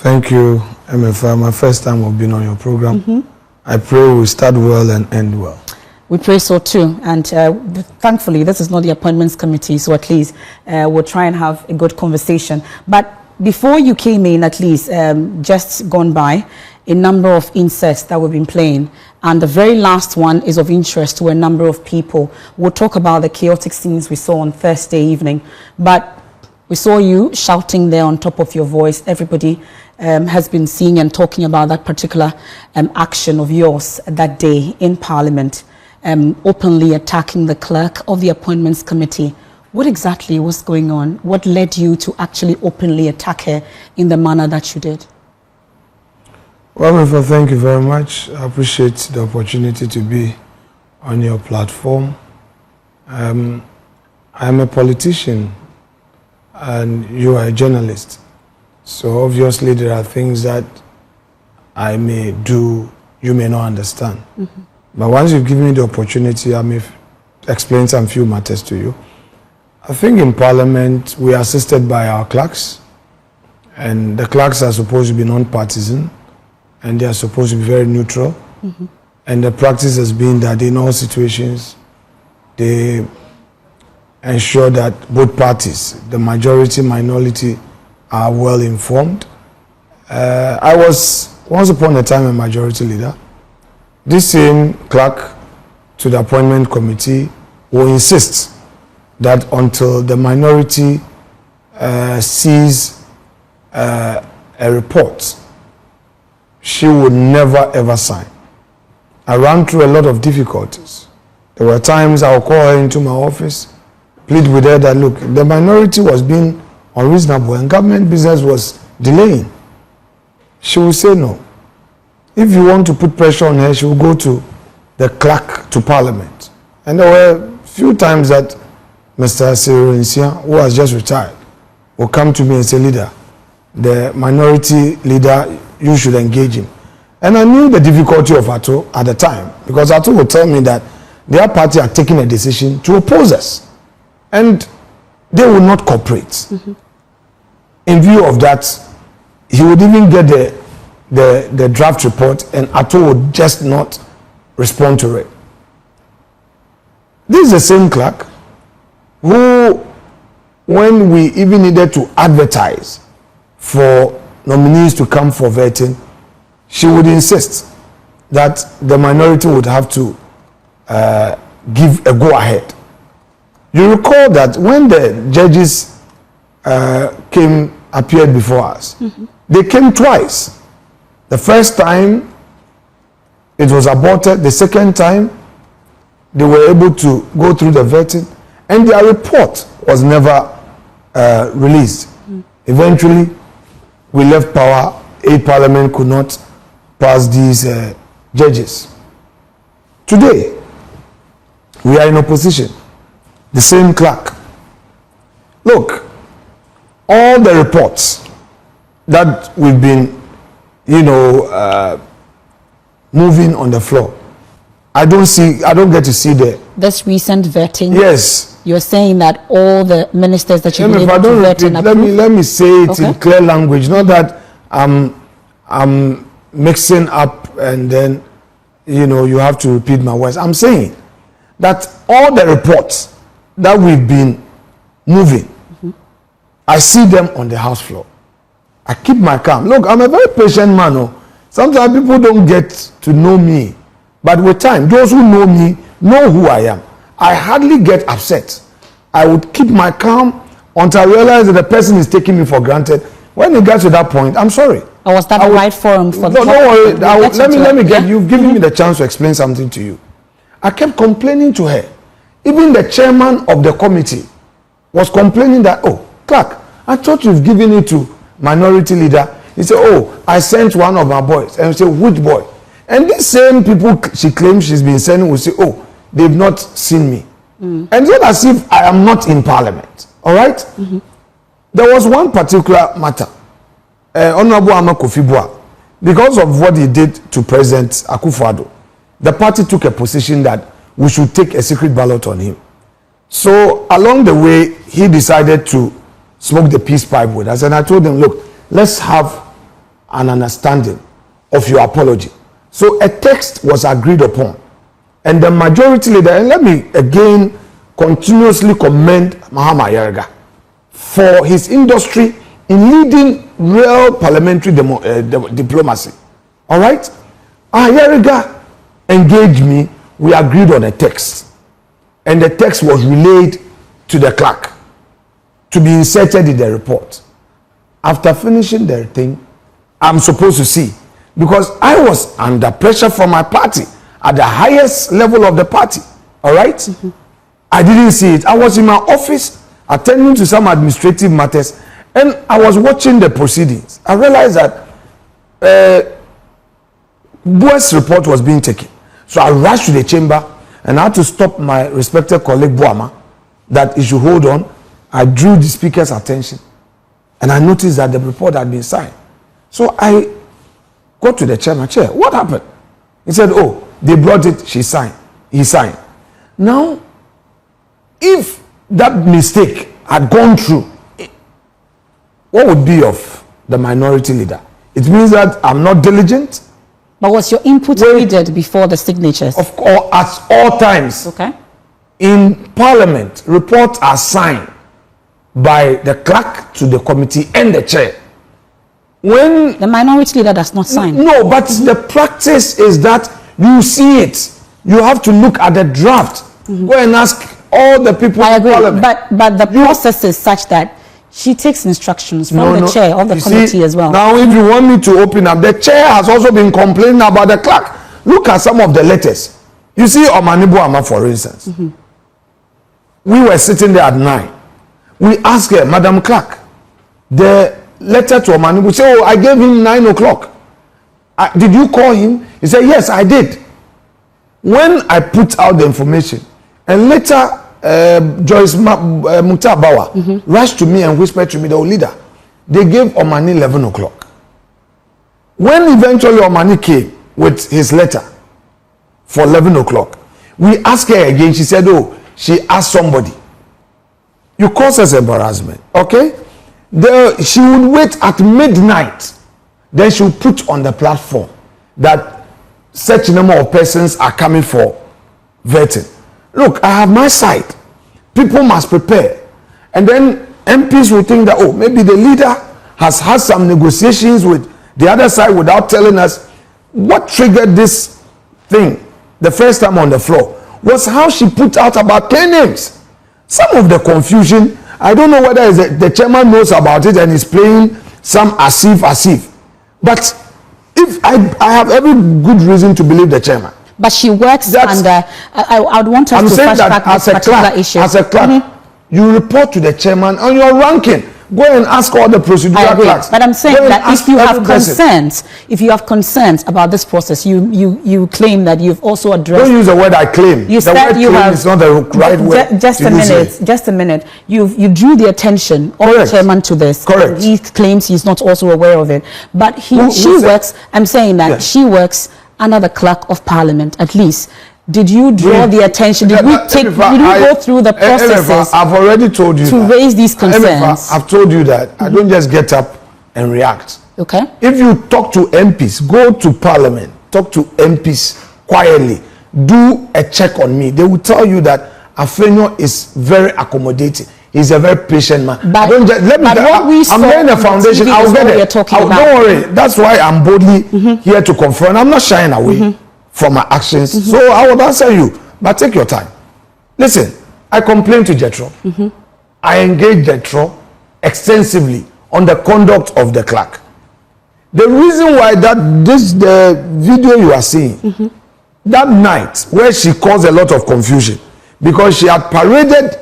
Thank you, MFR. My first time of being on your program. I pray we'll start well and end well. We pray so too, and thankfully this is not the appointments committee, so at least we'll try and have a good conversation. But before you came in, at least just gone by, a number of inserts that we've been playing, and the very last one is of interest to a number of people. We'll talk about the chaotic scenes we saw on Thursday evening, but we saw you shouting there on top of your voice. Everybody has been seeing and talking about that particular action of yours that day in Parliament, openly attacking the clerk of the appointments committee. What exactly was going on? What led you to actually openly attack her in the manner that you did? Well, Mr. Thank you very much. I appreciate the opportunity to be on your platform. I'm a politician and you are a journalist. So obviously there are things that I may do, you may not understand. But once you've given me the opportunity, I may explain some few matters to you. I think in Parliament, we are assisted by our clerks, and the clerks are supposed to be non-partisan, and they are supposed to be very neutral. And the practice has been that in all situations, they ensure that both parties, the majority, minority, are well informed. I was once upon a time a majority leader. This same clerk to the appointment committee will insist that until the minority sees a report, she would never ever sign. I ran through a lot of difficulties. There were times I would call her into my office, plead with her that, look, the minority was being unreasonable and government business was delaying. She will say no. If you want to put pressure on her, she will go to the clerk to Parliament. And there were a few times that Mr. Cyril, who has just retired, will come to me and say, leader, the minority leader, you should engage him. And I knew the difficulty of Ato at the time, because Ato would tell me that their party had taken a decision to oppose us. And they would not cooperate. In view of that, he would even get the draft report and Ato would just not respond to it. This is the same clerk who, when we even needed to advertise for nominees to come for vetting, she would insist that the minority would have to give a go-ahead. You recall that when the judges appeared before us, they came twice. The first time, it was aborted. The second time, they were able to go through the vetting, and their report was never released. Eventually, we left power. Parliament could not pass these judges. Today, we are in opposition. The same clerk. Look, all the reports that we've been, moving on the floor, I don't get to see this recent vetting. Yes. You're saying that all the ministers that you've been able to vet and approve. Let me say it in clear language, not that I'm mixing up and then you have to repeat my words. I'm saying that all the reports that we've been moving, I see them on the House floor. I keep my calm. Look, I'm a very patient man. Oh. Sometimes people don't get to know me. But with time, those who know me know who I am. I hardly get upset. I would keep my calm until I realize that the person is taking me for granted. When it gets to that point, I'm sorry. Or was that the right forum for the... No, don't worry. Let me get... You've given me the chance to explain something to you. I kept complaining to her. Even the chairman of the committee was complaining that, oh, clerk, I thought you've given it to minority leader. He said, oh, I sent one of my boys. And he said, which boy? And these same people she claims she's been sending will say, oh, they've not seen me. And it's not as if I am not in Parliament. All right? There was one particular matter. Honorable Ama Kofi-Boa, because of what he did to President Akufo-Addo, the party took a position that we should take a secret ballot on him. So along the way, he decided to smoke the peace pipe with us. And I told him, look, let's have an understanding of your apology. So a text was agreed upon. And the majority leader, and let me again continuously commend Mahama Ayariga for his industry in leading real parliamentary diplomacy. All right? Ayariga engaged me. We agreed on a text. And the text was relayed to the clerk to be inserted in the report. After finishing the thing, I'm supposed to see, because I was under pressure from my party at the highest level of the party. All right? I didn't see it. I was in my office attending to some administrative matters, and I was watching the proceedings. I realized that Bua's report was being taken. So I rushed to the chamber and I had to stop my respected colleague Buama that he should hold on. I drew the speaker's attention and I noticed that the report had been signed. So I go to the chairman, chair, what happened? He said, oh, they brought it, she signed, he signed. Now, if that mistake had gone through, what would be of the minority leader? It means that I'm not diligent. But was your input needed before the signatures? Of course, at all times. Okay. In Parliament, reports are signed by the clerk to the committee and the chair. When the minority leader does not sign. No, but the practice is that you see it. You have to look at the draft. Go and ask all the people I agree, in Parliament. but the process is such that she takes instructions from the chair of the committee as well. Now, if you want me to open up, the chair has also been complaining about the clerk. Look at some of the letters. You see, Omanibu Ama, for instance. We were sitting there at 9. We asked her, Madam Clerk, the letter to Omanibu, say, oh, I gave him 9 o'clock. Did you call him? He said, yes, I did. When I put out the information, and later Joyce Mutabawa rushed to me and whispered to me, the leader, they gave Omani 11 o'clock. When eventually Omani came with his letter for 11 o'clock, we asked her again. She said, oh, she asked somebody. You cause us embarrassment, okay? She would wait at midnight. Then she would put on the platform that such number of persons are coming for vetting. Look, I have my side. People must prepare. And then MPs will think that, oh, maybe the leader has had some negotiations with the other side without telling us. What triggered this thing the first time on the floor was how she put out about 10 names. Some of the confusion, I don't know whether the chairman knows about it and is playing some as if. But if I have every good reason to believe the chairman. But she works under, I would want us to fast track this particular issue. As a clerk, you report to the chairman on your ranking. Go and ask all the procedural clerks. But I'm saying that if you have concerns about this process, you claim that you've also addressed. Don't use the word I claim. You said you have. It's not the right word. Just a minute. You drew the attention of the chairman to this. Correct. He claims he's not also aware of it. But she works. I'm saying that she works under the clerk of parliament, at least. Did you draw the attention? Did we go through the processes? I've already told you to raise these concerns. I've told you that I don't just get up and react. Okay. If you talk to MPs, go to parliament, talk to MPs quietly, do a check on me. They will tell you that Afenyo is very accommodating. He's a very patient man. But, I'm laying a foundation. I'll get it. Don't worry. That's why I'm boldly here to confront. I'm not shying away from my actions. So I will answer you. But take your time. Listen, I complained to Jetro. I engaged Jetro extensively on the conduct of the clerk. The reason why the video you are seeing, that night where she caused a lot of confusion, because she had paraded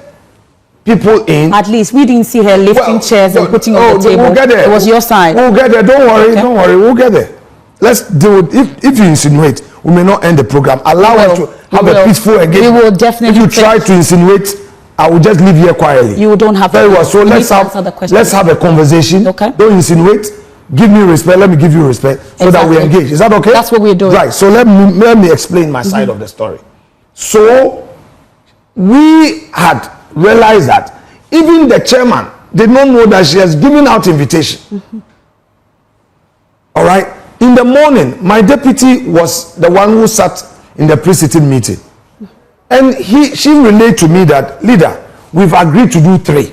people in. At least we didn't see her lifting chairs and putting on the table. We'll get there. It was your side. We'll get there. Don't worry. Okay. Don't worry. We'll get there. Let's do it. If you insinuate, we may not end the program. Allow us to have a peaceful engagement. We will definitely. If you try to insinuate, I will just leave here quietly. You don't have very well. So let's have a conversation. Okay. Don't insinuate. Give me respect. Let me give you respect, so that we engage. Is that okay? That's what we're doing. Right. So let me explain my side of the story. So we had realized that even the chairman did not know that she has given out invitation. All the morning, my deputy was the one who sat in the pre-sitting meeting. And she relayed to me that, leader, we've agreed to do 3.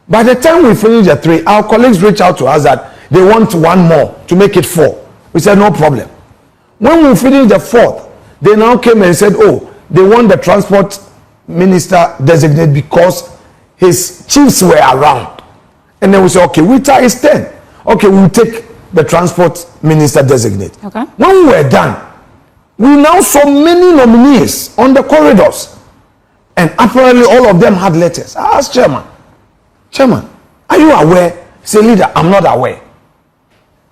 By the time we finish the 3, our colleagues reached out to us that they want 1 more to make it 4. We said, no problem. When we finished the 4th, they now came and said, oh, they want the transport minister designate because his chiefs were around. And then we said, okay, we tie is 10. Okay, we'll take the transport minister designate. Okay. When we were done, we now saw many nominees on the corridors. And apparently all of them had letters. I asked Chairman, are you aware? He said, leader, I'm not aware.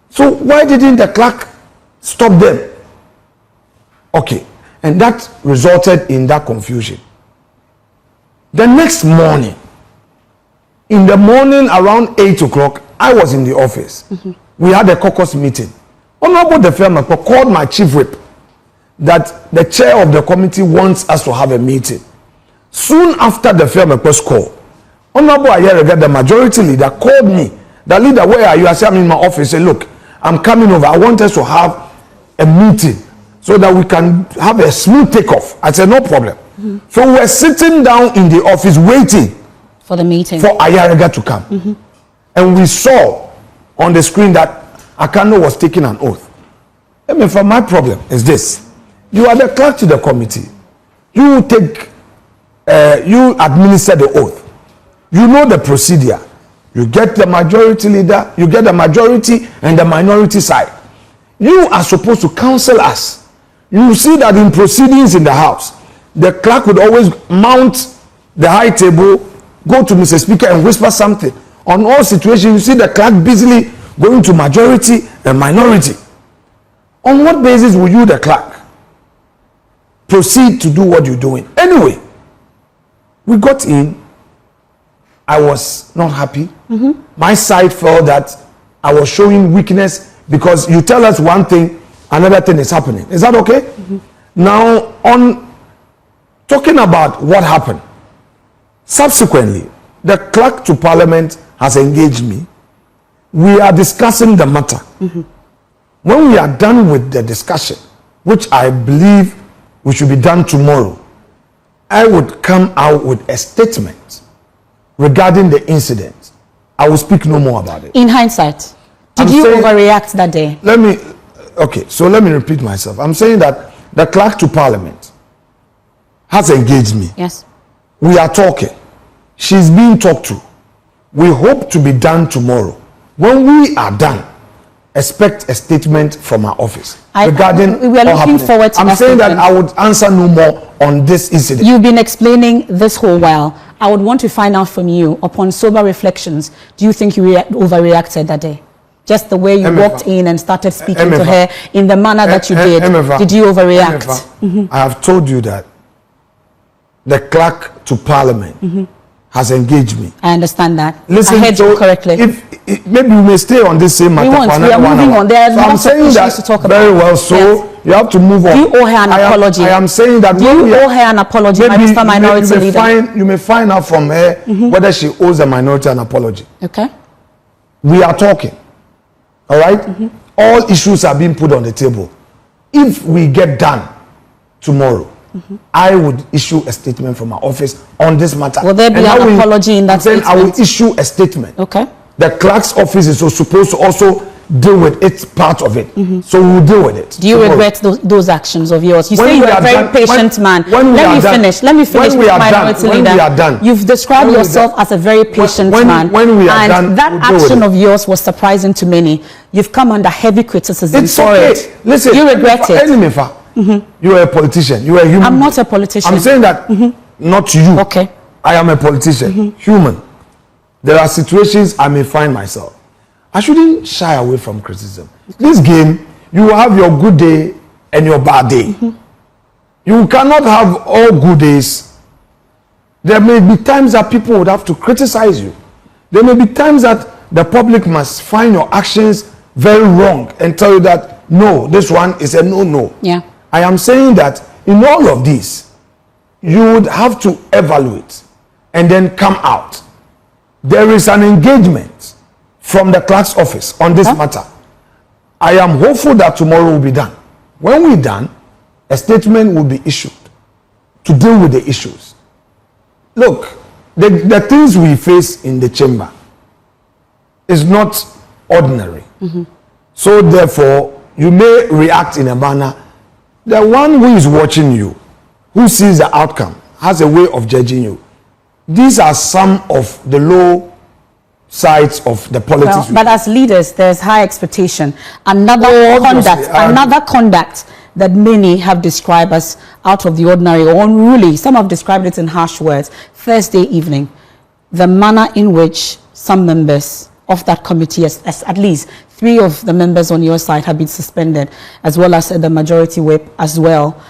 So why didn't the clerk stop them? Okay. And that resulted in that confusion. The next morning, in the morning around 8 o'clock, I was in the office. We had a caucus meeting. Honorable Afenyo-Markin called my chief whip that the chair of the committee wants us to have a meeting. Soon after the Afenyo-Markin's call, Honorable Ayerega, the majority leader, called me. The leader, where are you? I said, I'm in my office. He said, look, I'm coming over. I want us to have a meeting so that we can have a smooth takeoff. I said, no problem. So we're sitting down in the office waiting for the meeting for Ayerega to come. And we saw on the screen that Akano was taking an oath. I mean, for my problem is this. You are the clerk to the committee. You administer the oath. You know the procedure. You get the majority leader, you get the majority and the minority side. You are supposed to counsel us. You see that in proceedings in the house, the clerk would always mount the high table, go to Mr. Speaker and whisper something. On all situations, you see the clerk busily going to majority and minority. On what basis will you, the clerk, proceed to do what you're doing? Anyway, we got in. I was not happy. My side felt that I was showing weakness because you tell us one thing, another thing is happening. Is that okay? Now, on talking about what happened, subsequently, the clerk to Parliament has engaged me. We are discussing the matter. When we are done with the discussion, which I believe we should be done tomorrow, I would come out with a statement regarding the incident. I will speak no more about it. In hindsight, did you overreact that day? Let me repeat myself. I'm saying that the clerk to Parliament has engaged me. Yes. We are talking. She's being talked to. We hope to be done tomorrow. When we are done, expect a statement from our office regarding we are looking forward to I'm saying that I would answer no more on this incident. You've been explaining this whole while. I would want to find out from you, upon sober reflections, do you think you overreacted that day? Just the way you walked in and started speaking to her in the manner that you did. Did you overreact? I have told you that the clerk to Parliament has engaged me. I understand that. Listen, I heard you correctly. Maybe we may stay on this same matter. We are moving on. There are lots of issues to talk about. Very well, so you have to move on. Do you owe her an apology? I am saying that. Do you owe her an apology, Mr. Minority Leader? You may find out from her whether she owes the minority an apology. Okay. We are talking. All right? All issues are being put on the table. If we get done tomorrow, I would issue a statement from my office on this matter. Will there be an apology in that statement? I will issue a statement. Okay. The clerk's office is supposed to also deal with its part of it. So we'll deal with it. Do you regret those actions of yours? You say you're a very patient man. Let me finish, Mr. Minority Leader. You've described yourself as a very patient man. And that action of yours was surprising to many. You've come under heavy criticism for it. Listen, you regret it. You are a politician. You are a human. I'm not a politician. I'm saying that not you. Okay. I am a politician, human. There are situations I may find myself. I shouldn't shy away from criticism. This game, you will have your good day and your bad day. You cannot have all good days. There may be times that people would have to criticize you. There may be times that the public must find your actions very wrong and tell you that, no, this one is a no-no. Yeah. I am saying that in all of this, you would have to evaluate and then come out. There is an engagement from the clerk's office on this matter. I am hopeful that tomorrow will be done. When we're done, a statement will be issued to deal with the issues. Look, the things we face in the chamber is not ordinary. So therefore, you may react in a manner. The one who is watching you, who sees the outcome, has a way of judging you. These are some of the low sides of the politics. Well, but as leaders, there's high expectation. Another conduct that many have described as out of the ordinary or unruly. Some have described it in harsh words. Thursday evening, the manner in which some members of that committee, as at least 3 of the members on your side have been suspended, as well as the majority whip as well.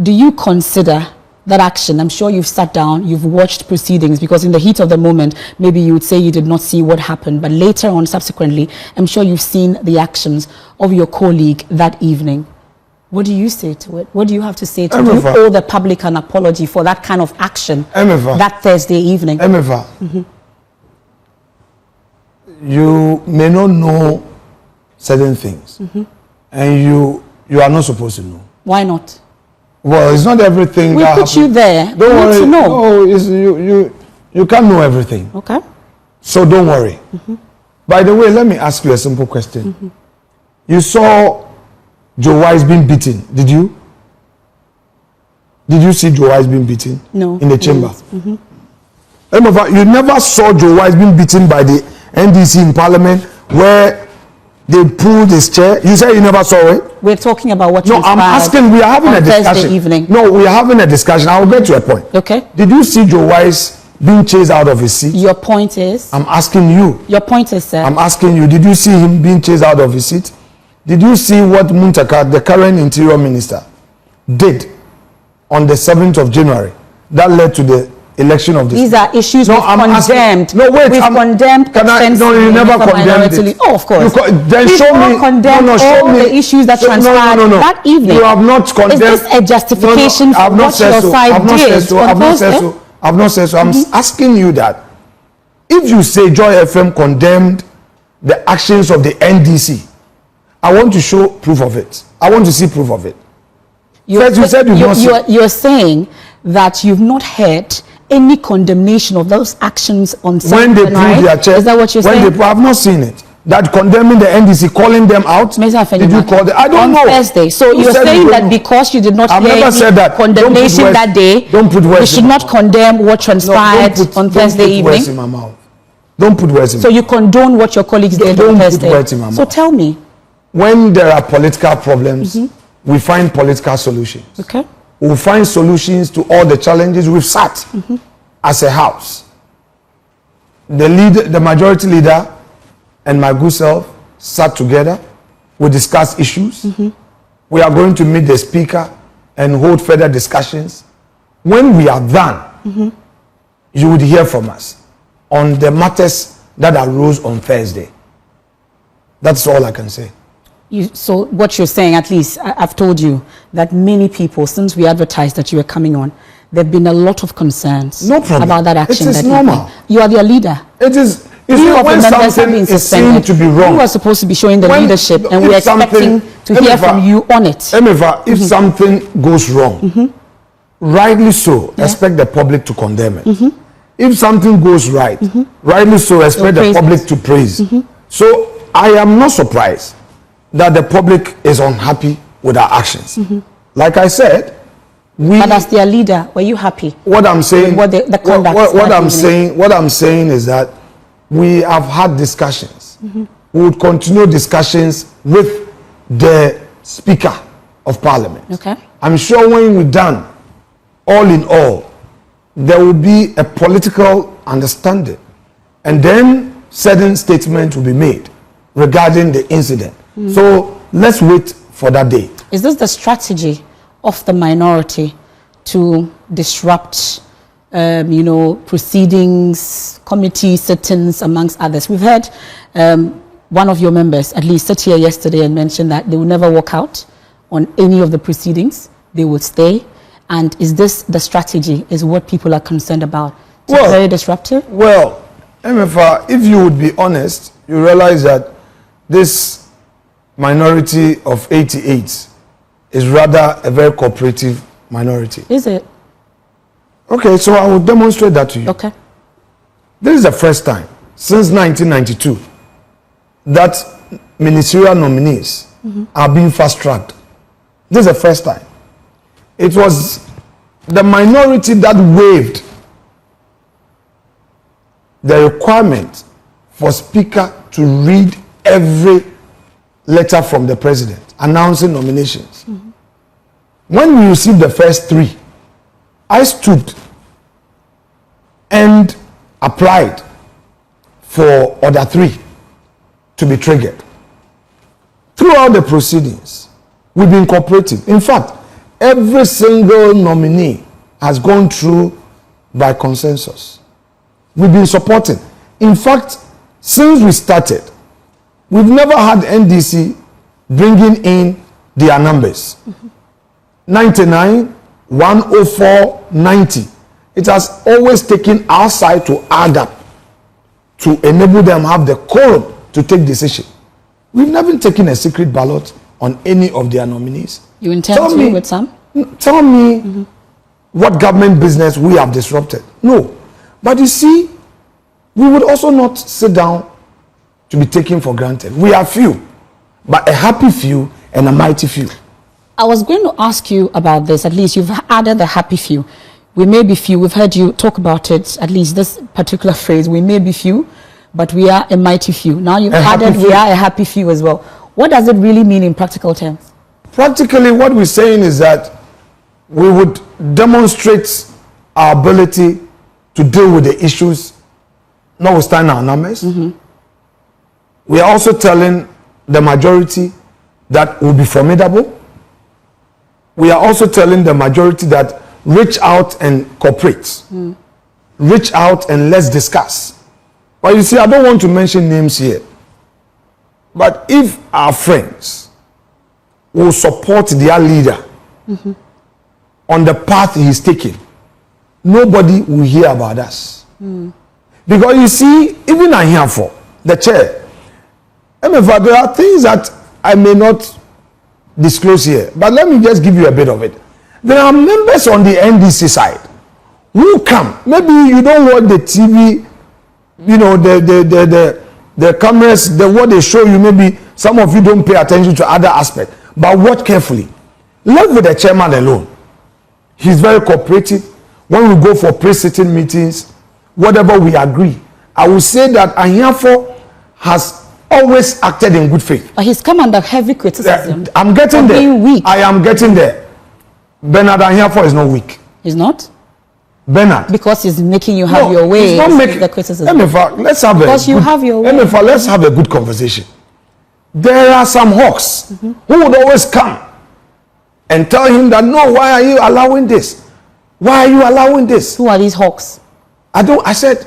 Do you consider that action? I'm sure you've sat down, you've watched proceedings, because in the heat of the moment, maybe you would say you did not see what happened, but later on, subsequently, I'm sure you've seen the actions of your colleague that evening. What do you say to it? What do you have to say to it? Do you owe the public an apology for that kind of action that Thursday evening? You may not know certain things, and you are not supposed to know. Why not? Well, it's not everything. We put you there. Don't worry. To know. No, you can't know everything. Okay. So don't worry. By the way, let me ask you a simple question. You saw Joe Wise being beaten, did you? Did you see Joe Wise being beaten? No. In the chamber? You never saw Joe Wise being beaten by the NDC in Parliament where they pulled his chair. You said you never saw it? We're talking about what No, I'm asking, we are having a discussion. Thursday evening. No, we are having a discussion. I will get to a point. Okay. Did you see Joe Wise being chased out of his seat? Your point is? I'm asking you. Your point is, sir? I'm asking you, did you see him being chased out of his seat? Did you see what Muntaka, the current interior minister, did on the 7th of January? That led to the election of this. These are issues we've condemned. No, wait. We've condemned. No, you never condemned it. Oh, of course. Then show me. Condemned all the issues that transpired that evening. You have not condemned. Is this a justification for what your side did? I've not said so. I'm asking you that. If you say Joy FM condemned the actions of the NDC, I want to show proof of it. I want to see proof of it. You're saying that you've not heard any condemnation of those actions on when they pulled their chair. Is that what you're saying? I've not seen it. That condemning the NDC, calling them out. Did you call them? I don't know. Thursday. So you're saying that because you did not hear any condemnation that day, we should not condemn what transpired on Thursday evening? Don't put words in my mouth. Don't put words in my mouth. So you condone what your colleagues did on Thursday? Don't put words in my mouth. So tell me. When there are political problems, we find political solutions. Okay. We'll find solutions to all the challenges. We've sat as a house. The majority leader and my good self sat together. We discussed issues. We are going to meet the speaker and hold further discussions. When we are done, you would hear from us on the matters that arose on Thursday. That's all I can say. So what you're saying, at least I've told you that many people, since we advertised that you were coming on, there have been a lot of concerns about that action. It is normal. You are their leader. It is. When something is seen to be wrong, you are supposed to be showing the leadership, and we're expecting to hear from you on it. If something goes wrong, rightly so, expect the public to condemn it. If something goes right, rightly so, expect the public to praise. So I am not surprised that the public is unhappy with our actions. Like I said, but as their leader, were you happy? What I'm saying, what I'm saying is that we have had discussions. We would continue discussions with the Speaker of Parliament. Okay. I'm sure when we're done, all in all, there will be a political understanding, and then certain statements will be made regarding the incident. So let's wait for that day. Is this the strategy of the minority to disrupt, proceedings, committee sittings, amongst others? We've heard one of your members at least sit here yesterday and mention that they will never walk out on any of the proceedings. They will stay. And is this the strategy, is what people are concerned about? It's very disruptive? Well, MFR, if you would be honest, you realize that this minority of 88 is rather a very cooperative minority. Is it? Okay, so I will demonstrate that to you. Okay. This is the first time since 1992 that ministerial nominees are being fast-tracked. This is the first time. It was the minority that waived the requirement for Speaker to read every letter from the President announcing nominations. When we received the first 3, I stood and applied for order 3 to be triggered. Throughout the proceedings, we've been cooperative. In fact, every single nominee has gone through by consensus. We've been supporting. In fact, since we started, we've never had NDC bringing in their numbers. 99, 104, 90. It has always taken our side to add up to enable them have the quorum to take decision. We've never taken a secret ballot on any of their nominees. You intend to with some? Tell me what government business we have disrupted. No. But you see, we would also not sit down to be taken for granted. We are few, but a happy few and a mighty few. I was going to ask you about this. At least you've added the happy few. We may be few. We've heard you talk about it, at least this particular phrase. We may be few, but we are a mighty few. Now you've added we are a happy few as well. What does it really mean in practical terms? Practically, what we're saying is that we would demonstrate our ability to deal with the issues, notwithstanding our numbers. We are also telling the majority that we'll be formidable. We are also telling the majority that reach out and cooperate. Reach out and let's discuss. But you see, I don't want to mention names here. But if our friends will support their leader on the path he's taking, nobody will hear about us. Because you see, even I hear for the chair, there are things that I may not disclose here, but let me just give you a bit of it. There are members on the NDC side who come. Maybe you don't watch the TV, you know, the cameras, what they show you, maybe some of you don't pay attention to other aspects, but watch carefully. Live with the chairman alone. He's very cooperative. When we go for pre-sitting meetings, whatever we agree, I will say that Anyafo has always acted in good faith. But he's come under heavy criticism. I'm getting there. Being weak. I am getting there. Bernard Anyafo is not weak. He's not? Bernard. Because he's making you have your way. He's not making the criticism. Let's have because you have your way. Let's have a good conversation. There are some hawks who would always come and tell him that, no, why are you allowing this? Why are you allowing this? Who are these hawks? I said,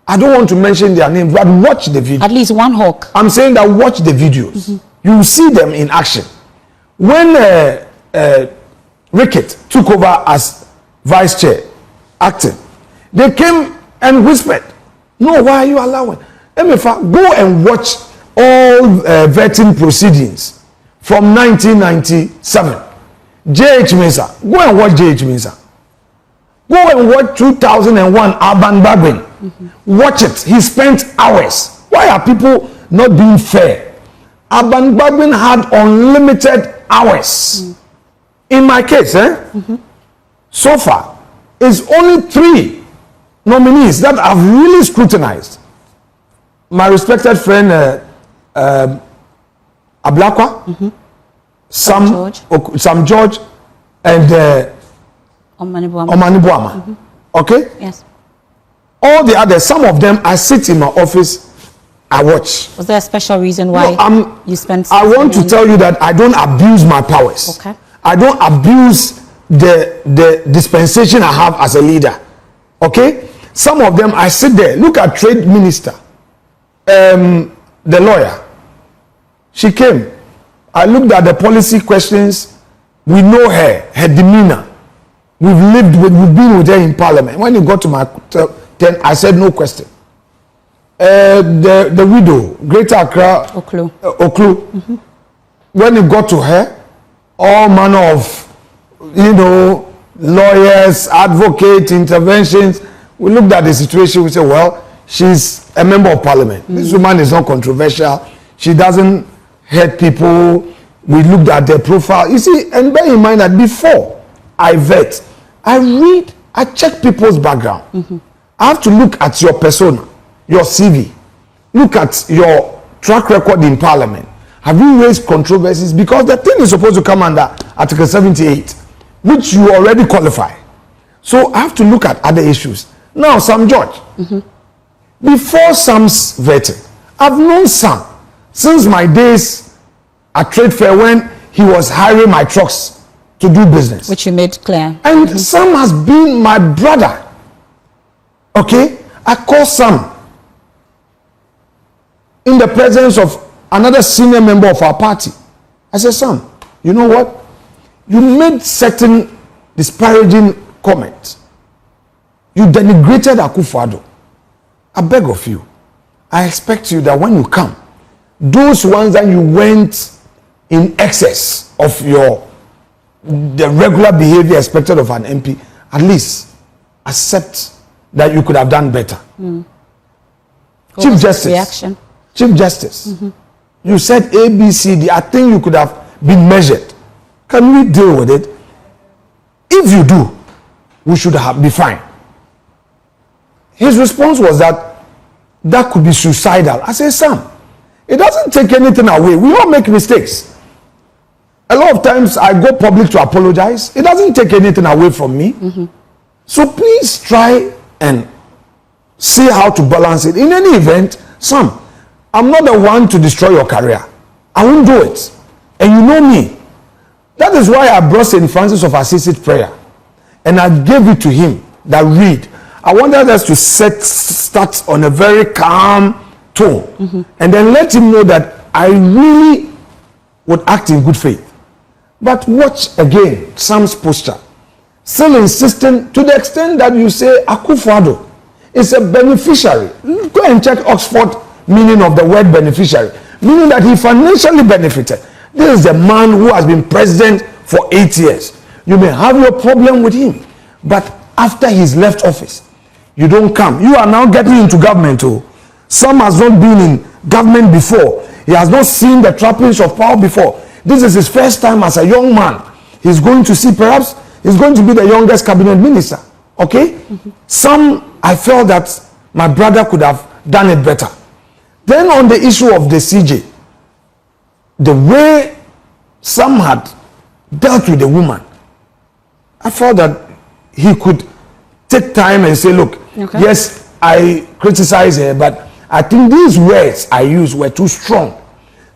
I don't want to mention their names, but watch the video. At least one hawk. I'm saying that watch the videos. You will see them in action. When Rickett took over as vice chair, acting, they came and whispered, no, why are you allowing? Emefa, go and watch all vetting proceedings from 1997. J.H. Mensah, go and watch J.H. Mensah. Go and watch 2001 Alban Bagwin. Watch it. He spent hours. Why are people not being fair? Alban Bagwin had unlimited hours. In my case, so far, it's only 3 nominees that I've really scrutinized. My respected friend Ablakwa, Sam George, and Omani Buama. Okay? Yes. All the others, some of them, I sit in my office, I watch. Was there a special reason why you spent? I want to tell you that I don't abuse my powers. Okay. I don't abuse the dispensation I have as a leader. Okay? Some of them, I sit there. Look at Trade Minister, the lawyer. She came. I looked at the policy questions. We know her demeanor. We've been with her in Parliament. When you got to my turn, I said no question. The widow, Greater Accra, Oklu. when it got to her, all manner of, lawyers, advocates, interventions, we looked at the situation, we said, well, she's a member of parliament. This woman is not controversial. She doesn't hurt people. We looked at their profile. You see, and bear in mind that before I vet, I check people's background. I have to look at your persona, your CV, look at your track record in parliament. Have you raised controversies? Because the thing is supposed to come under Article 78, which you already qualify. So I have to look at other issues. Now, Sam George, before Sam's vetting, I've known Sam since my days at Trade Fair when he was hiring my trucks to do business. Which you made clear. And Sam has been my brother. Okay? I call Sam in the presence of another senior member of our party. I said, Sam, you know what? You made certain disparaging comments. You denigrated Akufo-Addo. I beg of you. I expect you that when you come, those ones that you went in excess of the regular behavior expected of an MP, at least accept that you could have done better. Chief Justice. Reaction? Chief Justice. You said A, B, C, D. I think you could have been measured. Can we deal with it? If you do, we should be fine. His response was that could be suicidal. I said, Sam, it doesn't take anything away. We all make mistakes. A lot of times I go public to apologize. It doesn't take anything away from me. So please try and see how to balance it. In any event, Sam, I'm not the one to destroy your career. I won't do it. And you know me. That is why I brought St. Francis of Assisi prayer. And I gave it to him that read. I wanted us to start on a very calm tone. And then let him know that I really would act in good faith. But watch again Sam's posture. Still insisting to the extent that you say Akufo-Addo is a beneficiary. Go and check Oxford meaning of the word beneficiary, meaning that he financially benefited. This is the man who has been president for 8 years. You may have your problem with him, but after he's left office, you don't come. You are now getting into government too. Sam has not been in government before. He has not seen the trappings of power before. This is his first time as a young man. He's going to see, perhaps he's going to be the youngest cabinet minister. Okay? Sam, I felt that my brother could have done it better. Then on the issue of the CJ, the way Sam had dealt with the woman, I felt that he could take time and say, look, yes, I criticize her, but I think these words I used were too strong.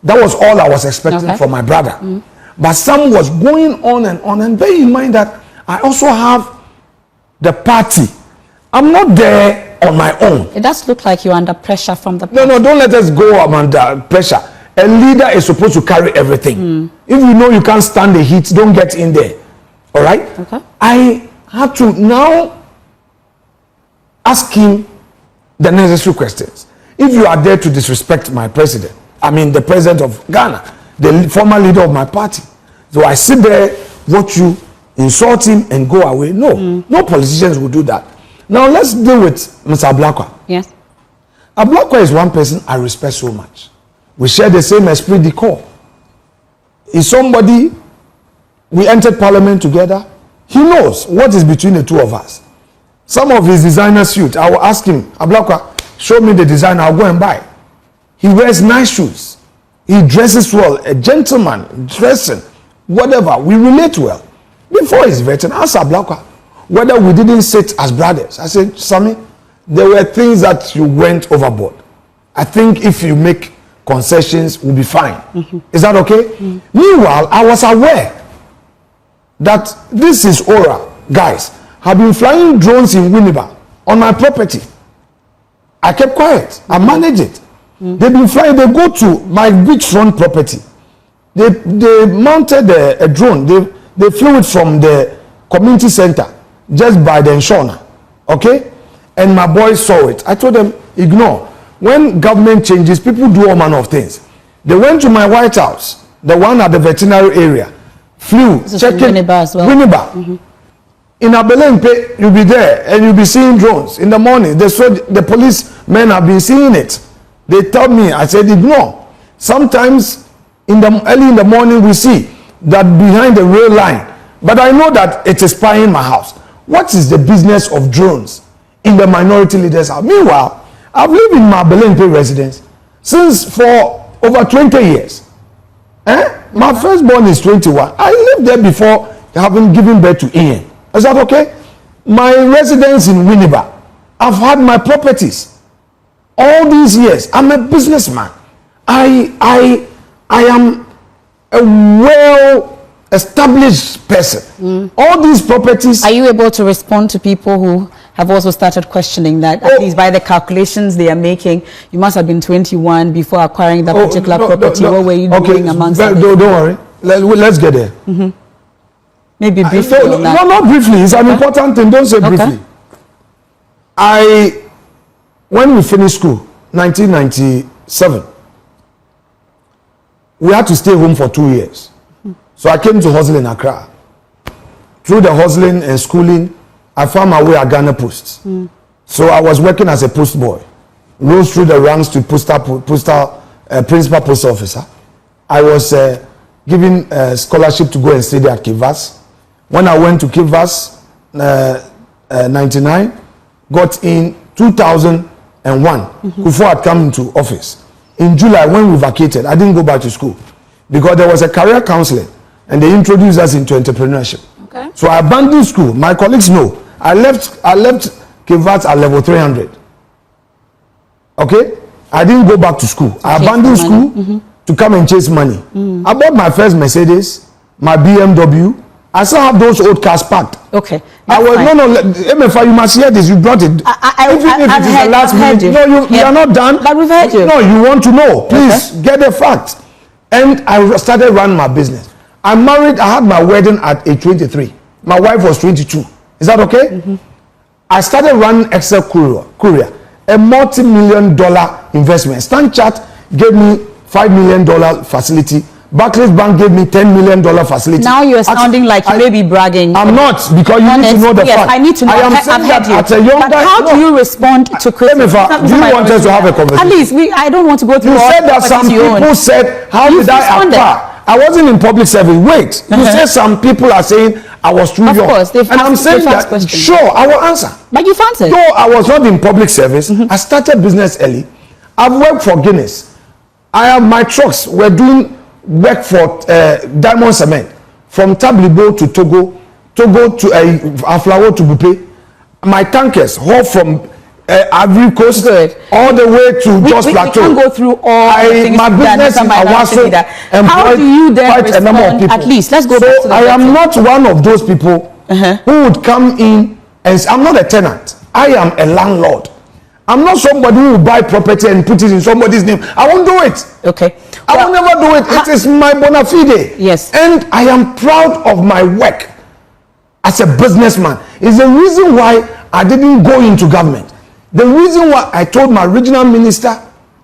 That was all I was expecting from my brother. But Sam was going on, and bear in mind that I also have the party. I'm not there on my own. It does look like you're under pressure from the party. No, don't let us go under pressure. A leader is supposed to carry everything. If you know you can't stand the heat, don't get in there. All right? I have to now ask him the necessary questions. If you are there to disrespect my president, I mean the president of Ghana, the former leader of my party, so I sit there, watch you, insult him, and go away. No, no politicians will do that. Now let's deal with Mr. Ablakwa. Yes. Ablakwa is one person I respect so much. We share the same esprit de corps. He's somebody, we entered parliament together. He knows what is between the two of us. Some of his designer suits, I will ask him, Ablakwa, show me the design, I'll go and buy. He wears nice shoes. He dresses well, a gentleman, dressing, whatever. We relate well. Before his vetting, I asked Ablakwa whether we didn't sit as brothers. I said, Sammy, there were things that you went overboard. I think if you make concessions, we'll be fine. Is that okay? Meanwhile, I was aware that this is Aura, guys, have been flying drones in Winneba on my property. I kept quiet. I managed it. They've been flying. They go to my beachfront property. They mounted a drone. They flew it from the community center just by the Nshona. Okay? And my boys saw it. I told them, ignore. When government changes, people do all manner of things. They went to my White House. the one at the veterinary area, flew, checking Winneba as well. Winneba. In Abelempe, you'll be there and you'll be seeing drones. In the morning, the policemen have been seeing it. They told me, I said, ignore. Sometimes early in the morning, we see that behind the rail line. But I know that it is spying my house. What is the business of drones in the minority leaders' house? Meanwhile, I've lived in my Abelempe residence for over 20 years. My firstborn is 21. I lived there before having given birth to Ian. Is that okay? My residence in Winneba, I've had my properties all these years. I'm a businessman. I am a well-established person. All these properties. Are you able to respond to people who have also started questioning that, at least by the calculations they are making, you must have been 21 before acquiring that particular property? What were you doing amongst them? Don't worry. Let's get there. Maybe briefly. No, not briefly. It's an important thing. Don't say briefly. When we finished school, 1997, we had to stay home for 2 years. So I came to hustle in Accra. Through the hustling and schooling, I found my way at Ghana Post. So I was working as a post boy. Rose through the ranks to principal post officer. I was given a scholarship to go and study at Kivas. When I went to Kivas, 99, got in 2001 before I'd come into office. In July, when we vacated, I didn't go back to school because there was a career counseling and they introduced us into entrepreneurship. Okay. So I abandoned school. My colleagues know. I left Kivas at level 300. Okay? I didn't go back to school. I abandoned school to come and chase money. I bought my first Mercedes, my BMW. I still have those old cars packed. Okay. I was fine. No, MFA, you must hear this. You brought it. Even if it is the last minute. You are not done. But we've heard you. No, you want to know. Please get the facts. And I started running my business. I married. I had my wedding at age 23. My wife was 22. Is that okay? I started running Excel Courier, a multi-million-dollar investment. Stanchart gave me $5 million facility. Barclays Bank gave me $10 million facility. Now you're sounding like you may be bragging. I'm not, because you need to know the fact. I need to know. I am saying that at a young But how do you respond to criticism? Do you want us to have a conversation? At least I don't want to go through. You said that some people said, how did I acquire? I wasn't in public service. Wait, you said some people are saying I was too young. Of course, and I'm saying that. Sure, I will answer. But you've answered. Though I was not in public service, I started business early. I've worked for Guinness. My trucks were doing work for Diamond Cement from Tablibo to Togo to Aflawo to Bupe. My tankers haul from Ivory Coast all the way to Jos Plateau. We can't go through all the things my business in Awaso how do you then quite a number of people. At least let's go back to the I am not one of those people who would come in and say, I'm not a tenant. I am a landlord. I'm not somebody who will buy property and put it in somebody's name. I won't do it. Okay. I will never do it. It is my bona fide. Yes. And I am proud of my work as a businessman. It's the reason why I didn't go into government. The reason why I told my regional minister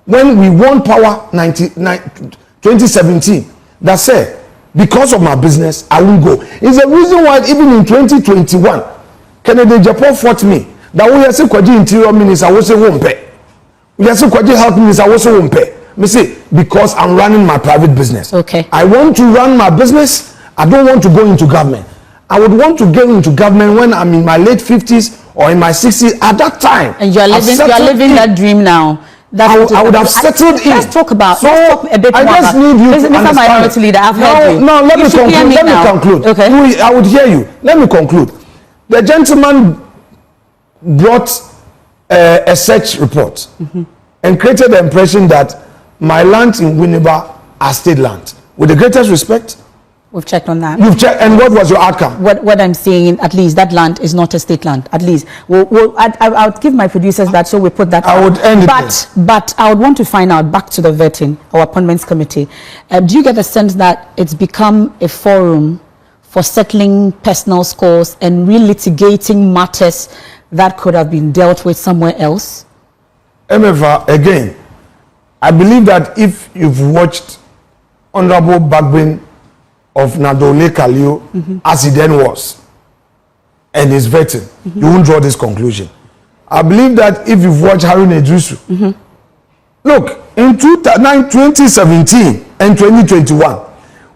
when we won power 2017 that said, because of my business, I won't go. It's the reason why even in 2021, Kennedy Japan fought me. That we have Kwaji Interior Minister, I will say won't pay. We have Kwaji Health Minister, I will say won't pay. Me say because I'm running my private business. Okay. I want to run my business. I don't want to go into government. I would want to get into government when I'm in my late 50s or in my 60s. At that time, and you're living that dream now. I would have settled in. Let's talk about. So let's talk a bit I more just about, need you to understand. Mr. Minority Leader, I've heard you. No, let me conclude. Okay. I would hear you. Let me conclude. The gentleman brought a search report and created the impression that my lands in Winneba are state land. With the greatest respect, we've checked on that. You've checked, and what was your outcome? What I'm saying, at least that land is not a state land. At least, I would give my producers that, so we put that. I would end it. But I would want to find out, back to the vetting, our appointments committee. Do you get the sense that it's become a forum for settling personal scores and relitigating matters that could have been dealt with somewhere else? MFA, again, I believe that if you've watched Honorable Bagbin of Nadole Kalio as he then was and is vetting, you won't draw this conclusion. I believe that if you've watched Harun Edrisu, look, in 2017 and 2021,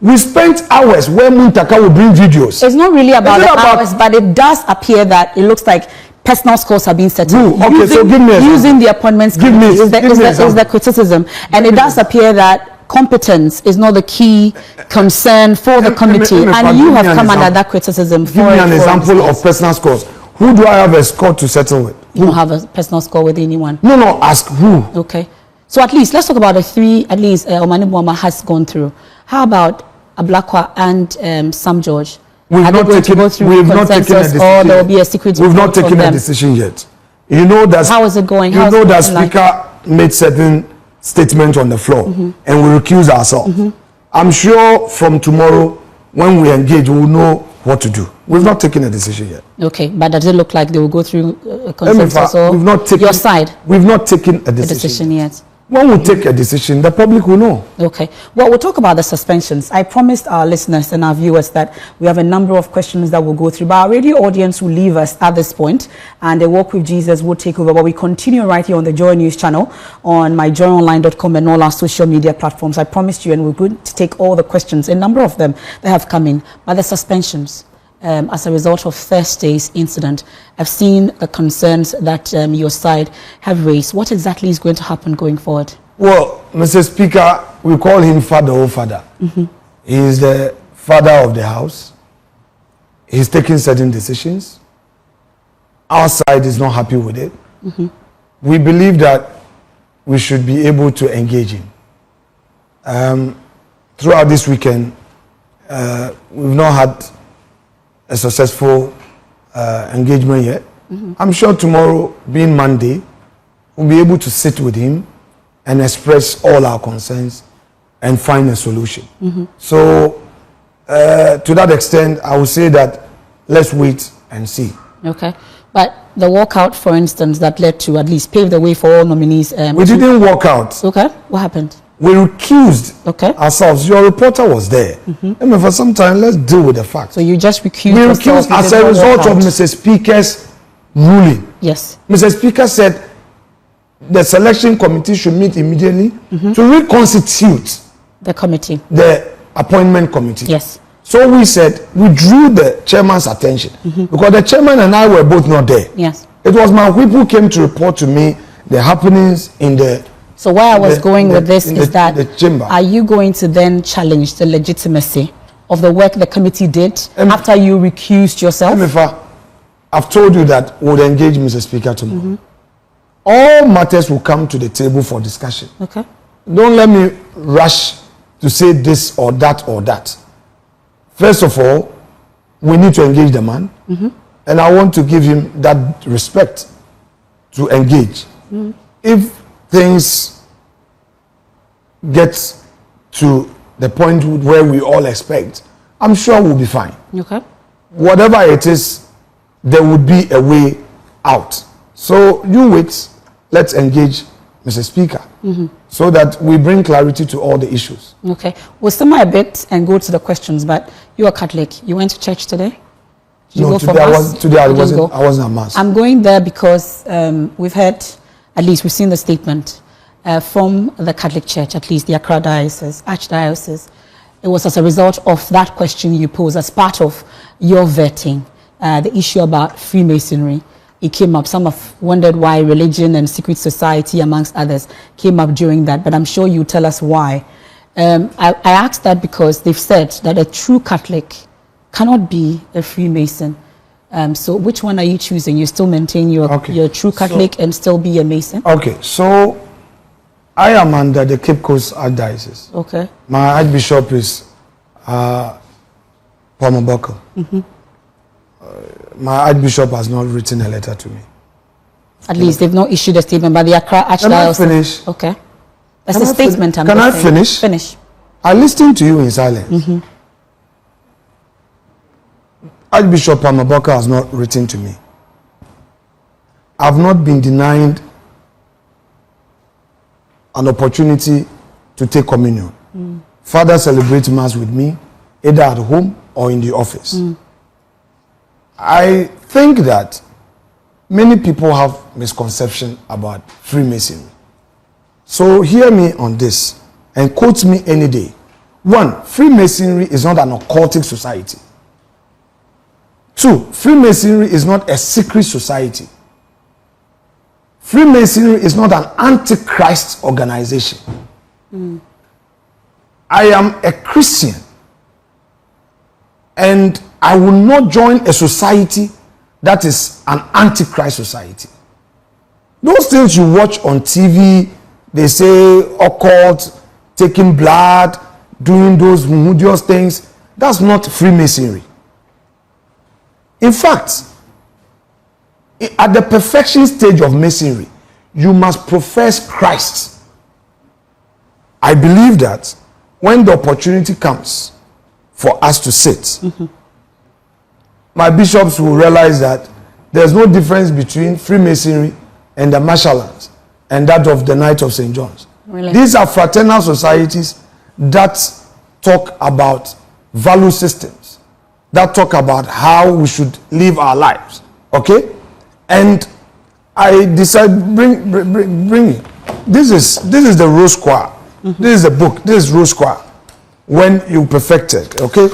we spent hours where Muntaka will bring videos. It's not really about the hours, but it does appear that it looks like personal scores are being settled. Okay, so give me using the appointments committee is the criticism. And it does appear that competence is not the key concern for the committee. And you have come under that criticism. Give me an example of personal scores. Who do I have a score to settle with? You don't have a personal score with anyone. No, ask who. Okay. So at least, let's talk about the three, at least Omani Bwama has gone through. How about Ablakwa and Sam George? We've not taken a decision. Or there will be a secret. We've not taken a decision yet. You know that. How is it going? You know that Speaker made certain statements on the floor, and we recuse ourselves. I'm sure from tomorrow, when we engage, we will know what to do. We've not taken a decision yet. Okay, but does it look like they will go through a consensus or your side? We've not taken a decision yet. When we take a decision, the public will know. Okay. Well, we'll talk about the suspensions. I promised our listeners and our viewers that we have a number of questions that we'll go through. But our radio audience will leave us at this point, and the Walk with Jesus will take over. But we continue right here on the Joy News channel, on myjoyonline.com and all our social media platforms. I promised you, and we're going to take all the questions, a number of them that have come in. But the suspensions, as a result of Thursday's incident, I've seen the concerns that your side have raised. What exactly is going to happen going forward? Well, Mr. Speaker, we call him Father, oh Father. He is the father of the house. He's taking certain decisions. Our side is not happy with it. We believe that we should be able to engage him. Throughout this weekend, we've not had a successful engagement yet. I'm sure tomorrow, being Monday, we'll be able to sit with him and express all our concerns and find a solution. So, to that extent, I would say that let's wait and see. Okay. But the walkout, for instance, that led to at least pave the way for all nominees. We didn't walk out. Okay. What happened? We recused ourselves. Your reporter was there. I mean, for some time, let's deal with the facts. So you just recused yourself as a result of Mr. Speaker's ruling. Yes. Mr. Speaker said the selection committee should meet immediately to reconstitute the committee, the appointment committee. Yes. So we said, we drew the chairman's attention because the chairman and I were both not there. Yes. It was my whip who came to report to me the happenings in the. So where I was going with this is that the chamber. Are you going to then challenge the legitimacy of the work the committee did after you recused yourself? I've told you that we'll engage Mr. Speaker tomorrow. All matters will come to the table for discussion. Okay. Don't let me rush to say this or that or that. First of all, we need to engage the man, and I want to give him that respect to engage. If things get to the point where we all expect, I'm sure we'll be fine. Okay. Whatever it is, there would be a way out. So you wait, let's engage Mr. Speaker, so that we bring clarity to all the issues. Okay. We'll simmer a bit and go to the questions, but you're a Catholic. You went to church today? Did you go for mass? Today I wasn't at mass. I'm going there because we've heard, at least we've seen the statement from the Catholic Church, at least the Accra Diocese, Archdiocese. It was as a result of that question you posed as part of your vetting, the issue about Freemasonry. It came up. Some have wondered why religion and secret society, amongst others, came up during that, but I'm sure you tell us why. I asked that because they've said that a true Catholic cannot be a Freemason. So which one are you choosing? You still maintain your true Catholic and still be a Mason? Okay, so I am under the Cape Coast Archdiocese. Okay. My Archbishop is Pamaboko. My Archbishop has not written a letter to me. At least they've not issued a statement, but the Accra Archdiocese. Can I finish? Okay. That's a statement. Can I finish? Finish. I listened to you in silence. Archbishop Pamaboko has not written to me. I've not been denied an opportunity to take communion father celebrates Mass with me, either at home or in the office. I think that many people have misconception about Freemasonry. So hear me on this and quote me any day. 1, Freemasonry is not an occultic society. 2, Freemasonry is not a secret society. Freemasonry is not an antichrist organization. I am a Christian, and I will not join a society that is an antichrist society. Those things you watch on TV, they say occult, taking blood, doing those religious things, that's not Freemasonry. In fact, at the perfection stage of Masonry, you must profess Christ. I believe that when the opportunity comes for us to sit, my bishops will realize that there's no difference between Freemasonry and the Marshallans and that of the Knights of St. John's. Really? These are fraternal societies that talk about value systems, that talk about how we should live our lives. Okay? And I decided bring it. This is the Rose Choir. This is the book. This is Rose Choir. When you perfected, okay?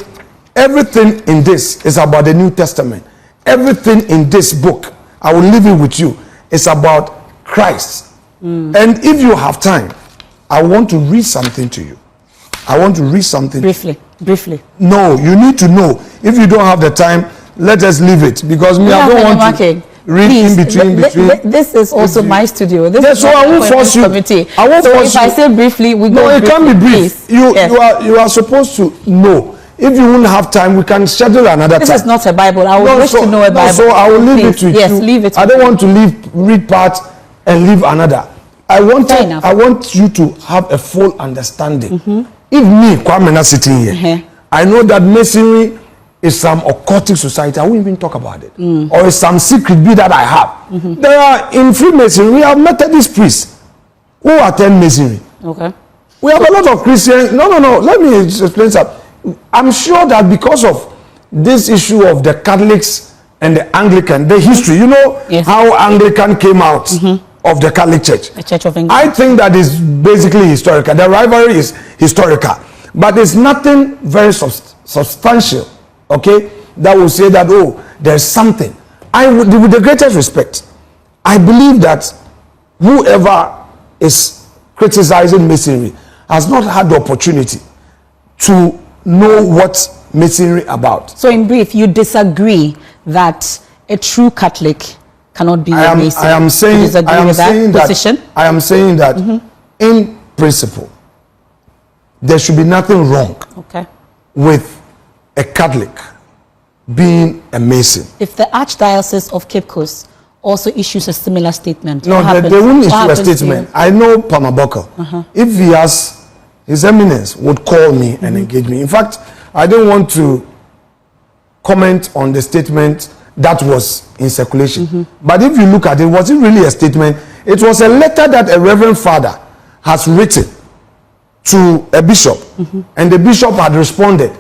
Everything in this is about the New Testament. Everything in this book, I will leave it with you, is about Christ. And if you have time, I want to read something to you. I want to read something. Briefly. No, you need to know. If you don't have the time, let us leave it, because me, I don't want to read please, in between. This is also my studio. This is so I won't force you. Committee. I won't so force if you. I say briefly, we go. No, it can't be brief. Yes. You are supposed to know. If you won't have time, we can schedule another time. This is not a Bible. I would wish to know a Bible. So I will leave it to you. Yes, leave it. I don't want to read part and leave another. I want you to have a full understanding. If me, Kwame, sitting here, I know that Masonry is some occultic society. I won't even talk about it. Or is some secret be that I have. There are, in Freemasonry, we have Methodist priests who attend Masonry. Okay. We have a lot of Christians. No. Let me explain something. I'm sure that because of this issue of the Catholics and the Anglican, the history, you know, how Anglican came out of the Catholic Church. The Church of England. I think that is basically historical. The rivalry is historical. But there's nothing very substantial, okay, that will say that, oh, there's something. With the greatest respect, I believe that whoever is criticizing Masonry has not had the opportunity to know what Masonry about. So in brief, you disagree that a true Catholic cannot be a Mason? I am saying that in principle, there should be nothing wrong with a Catholic being a Mason. If the Archdiocese of Cape Coast also issues a similar statement, no, they won't issue a statement. I know Pamaboko. If he has, His Eminence would call me and engage me. In fact, I don't want to comment on the statement that was in circulation. But if you look at it, was it really a statement? It was a letter that a Reverend Father has written to a bishop, and the bishop had responded,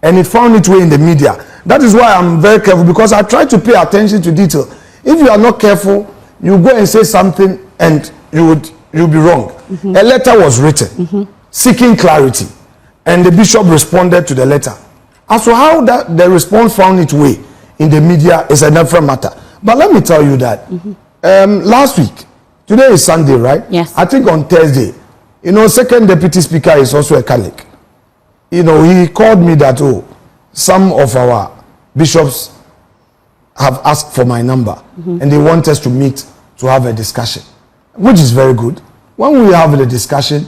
and it found its way in the media. That is why I'm very careful, because I try to pay attention to detail. If you are not careful, you go and say something and you'll be wrong. A letter was written seeking clarity, and the bishop responded to the letter. As to how the response found its way in the media is a different matter. But let me tell you that last week, today is Sunday, right? Yes. I think on Thursday, you know, second deputy speaker is also a Catholic. You know, he called me that, oh, some of our bishops have asked for my number and they want us to meet to have a discussion, which is very good. When we have the discussion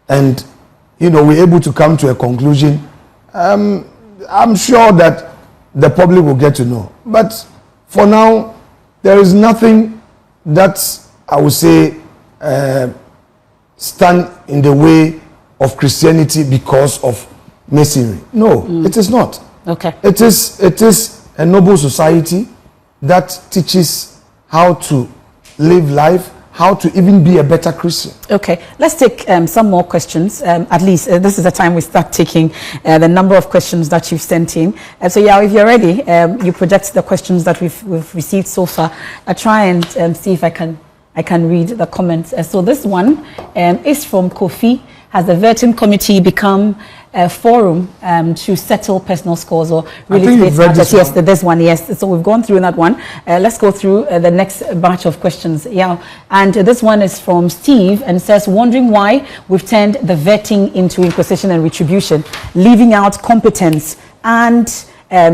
and, you know, we're able to come to a conclusion, I'm sure that the public will get to know. But for now, there is nothing that I would say stand in the way of Christianity because of Masonry. No, it is not. Okay. It is a noble society that teaches how to live life, how to even be a better Christian. Okay, let's take some more questions. At least this is the time we start taking the number of questions that you've sent in. So yeah, if you're ready, you project the questions that we've received so far. I'll try and see if I can read the comments. So this one is from Kofi. Has the vetting committee become a forum to settle personal scores or really matters? Yes, this one, yes. So we've gone through that one. Let's go through the next batch of questions. Yeah, and this one is from Steve and says, wondering why we've turned the vetting into inquisition and retribution, leaving out competence and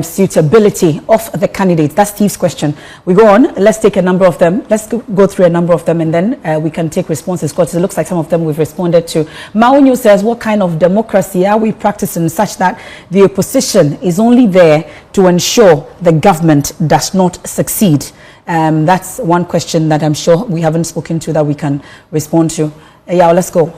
suitability of the candidates. That's Steve's question. We go on. Let's take a number of them. Let's go through a number of them, and then we can take responses, because it looks like some of them we've responded to. Maunyo says, what kind of democracy are we practicing such that the opposition is only there to ensure the government does not succeed? That's one question that I'm sure we haven't spoken to that we can respond to. Yeah, let's go.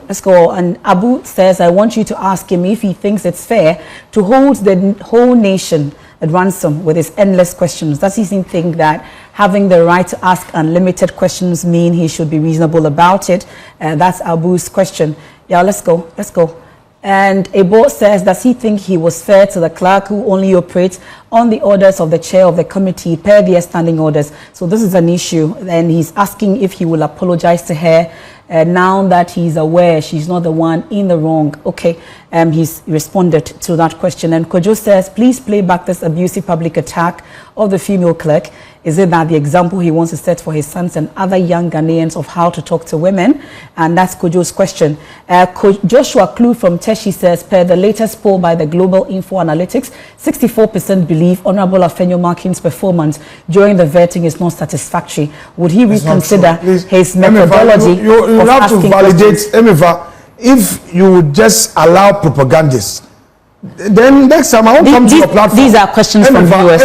And Abu says, I want you to ask him if he thinks it's fair to hold the whole nation at ransom with his endless questions. Does he think that having the right to ask unlimited questions mean he should be reasonable about it? That's Abu's question. Yeah, let's go. And Ebo says, does he think he was fair to the clerk who only operates on the orders of the chair of the committee per their standing orders? So this is an issue, and he's asking if he will apologize to her now that he's aware she's not the one in the wrong. Okay, he's responded to that question. And Kojo says, please play back this abusive public attack of the female clerk. Is it that the example he wants to set for his sons and other young Ghanaians of how to talk to women? And that's Kojo's question. Joshua Clue from Teshi says, per the latest poll by the Global Info Analytics, 64% believe Honorable Afenyo-Markin's performance during the vetting is not satisfactory. Would he reconsider his methodology? You have to validate, Emiva, if you would just allow propagandists. Then next time I won't come to your platform. These are questions from viewers.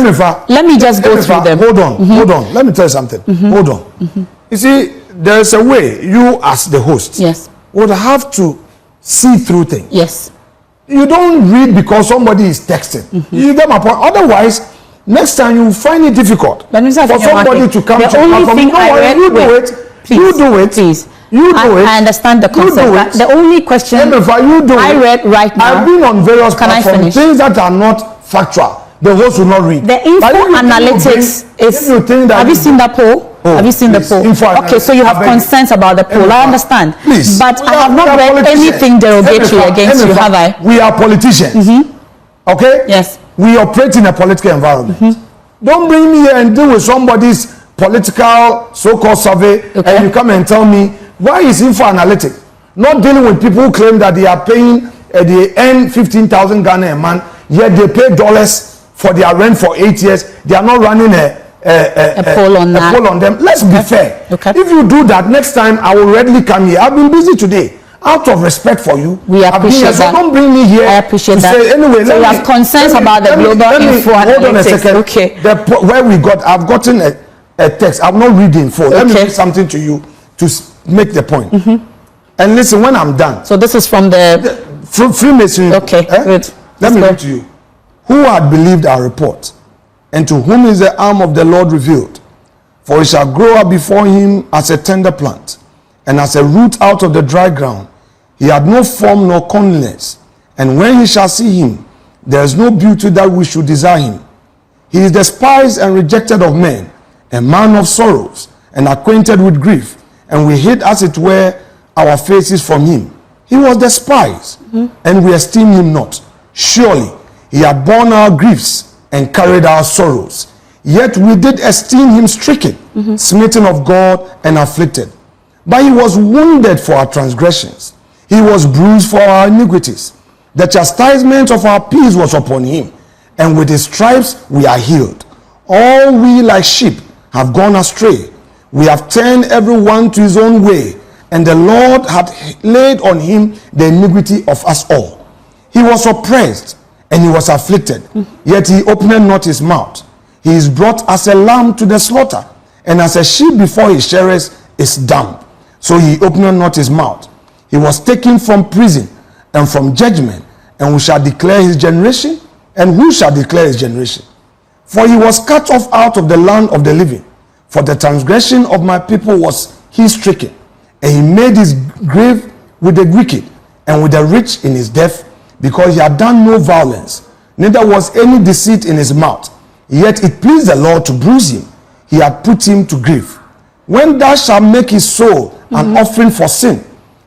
Let me just go through them. Hold on. Let me tell you something. Hold on. You see, there's a way you as the host would have to see through things. Yes. You don't read because somebody is texting. You get my point. Otherwise, next time you find it difficult for somebody to come to your platform. You do it. Please. You do it. I understand the concept. The only question I read right now. I've been on various platforms. Things that are not factual, the host will not read. The info analytics is. Have you seen the poll? Have you seen the poll? Okay, so you have concerns about the poll. I understand. Please. But I have not read anything derogatory against you, have I? We are politicians. Okay? Yes. We operate in a political environment. Don't bring me here and deal with somebody's political so-called survey and you come and tell me, why is info analytic not dealing with people who claim that they are paying they earn 15,000 Ghana a month, yet they pay dollars for their rent for 8 years? They are not running a poll on them. Let's be fair. If you do that, next time I will readily come here. I've been busy today. Out of respect for you, we appreciate that. So don't bring me here. I appreciate that. Say, anyway, so you have concerns about the global info analytics. Hold on a second. Okay. I've gotten a text. I'm not reading for. Let me read something to you to make the point. And listen, when I'm done. So this is from the Freemasonry. Okay, good. Let me read to you. Who had believed our report, and to whom is the arm of the Lord revealed? For it shall grow up before him as a tender plant, and as a root out of the dry ground. He had no form nor comeliness, and when he shall see him, there is no beauty that we should desire him. He is despised and rejected of men, a man of sorrows, and acquainted with grief, and we hid as it were our faces from him. He was despised, and we esteemed him not. Surely he had borne our griefs and carried our sorrows. Yet we did esteem him stricken, smitten of God, and afflicted. But he was wounded for our transgressions. He was bruised for our iniquities. The chastisement of our peace was upon him, and with his stripes we are healed. All we like sheep have gone astray. We have turned every one to his own way, and the Lord had laid on him the iniquity of us all. He was oppressed, and he was afflicted, yet he opened not his mouth. He is brought as a lamb to the slaughter, and as a sheep before his shearers is dumb. So he opened not his mouth. He was taken from prison and from judgment, and we shall declare his generation, and who shall declare his generation? For he was cut off out of the land of the living. For the transgression of my people was he is stricken, and he made his grave with the wicked and with the rich in his death, because he had done no violence, neither was any deceit in his mouth. Yet it pleased the Lord to bruise him. He had put him to grief. When thou shalt make his soul an offering for sin,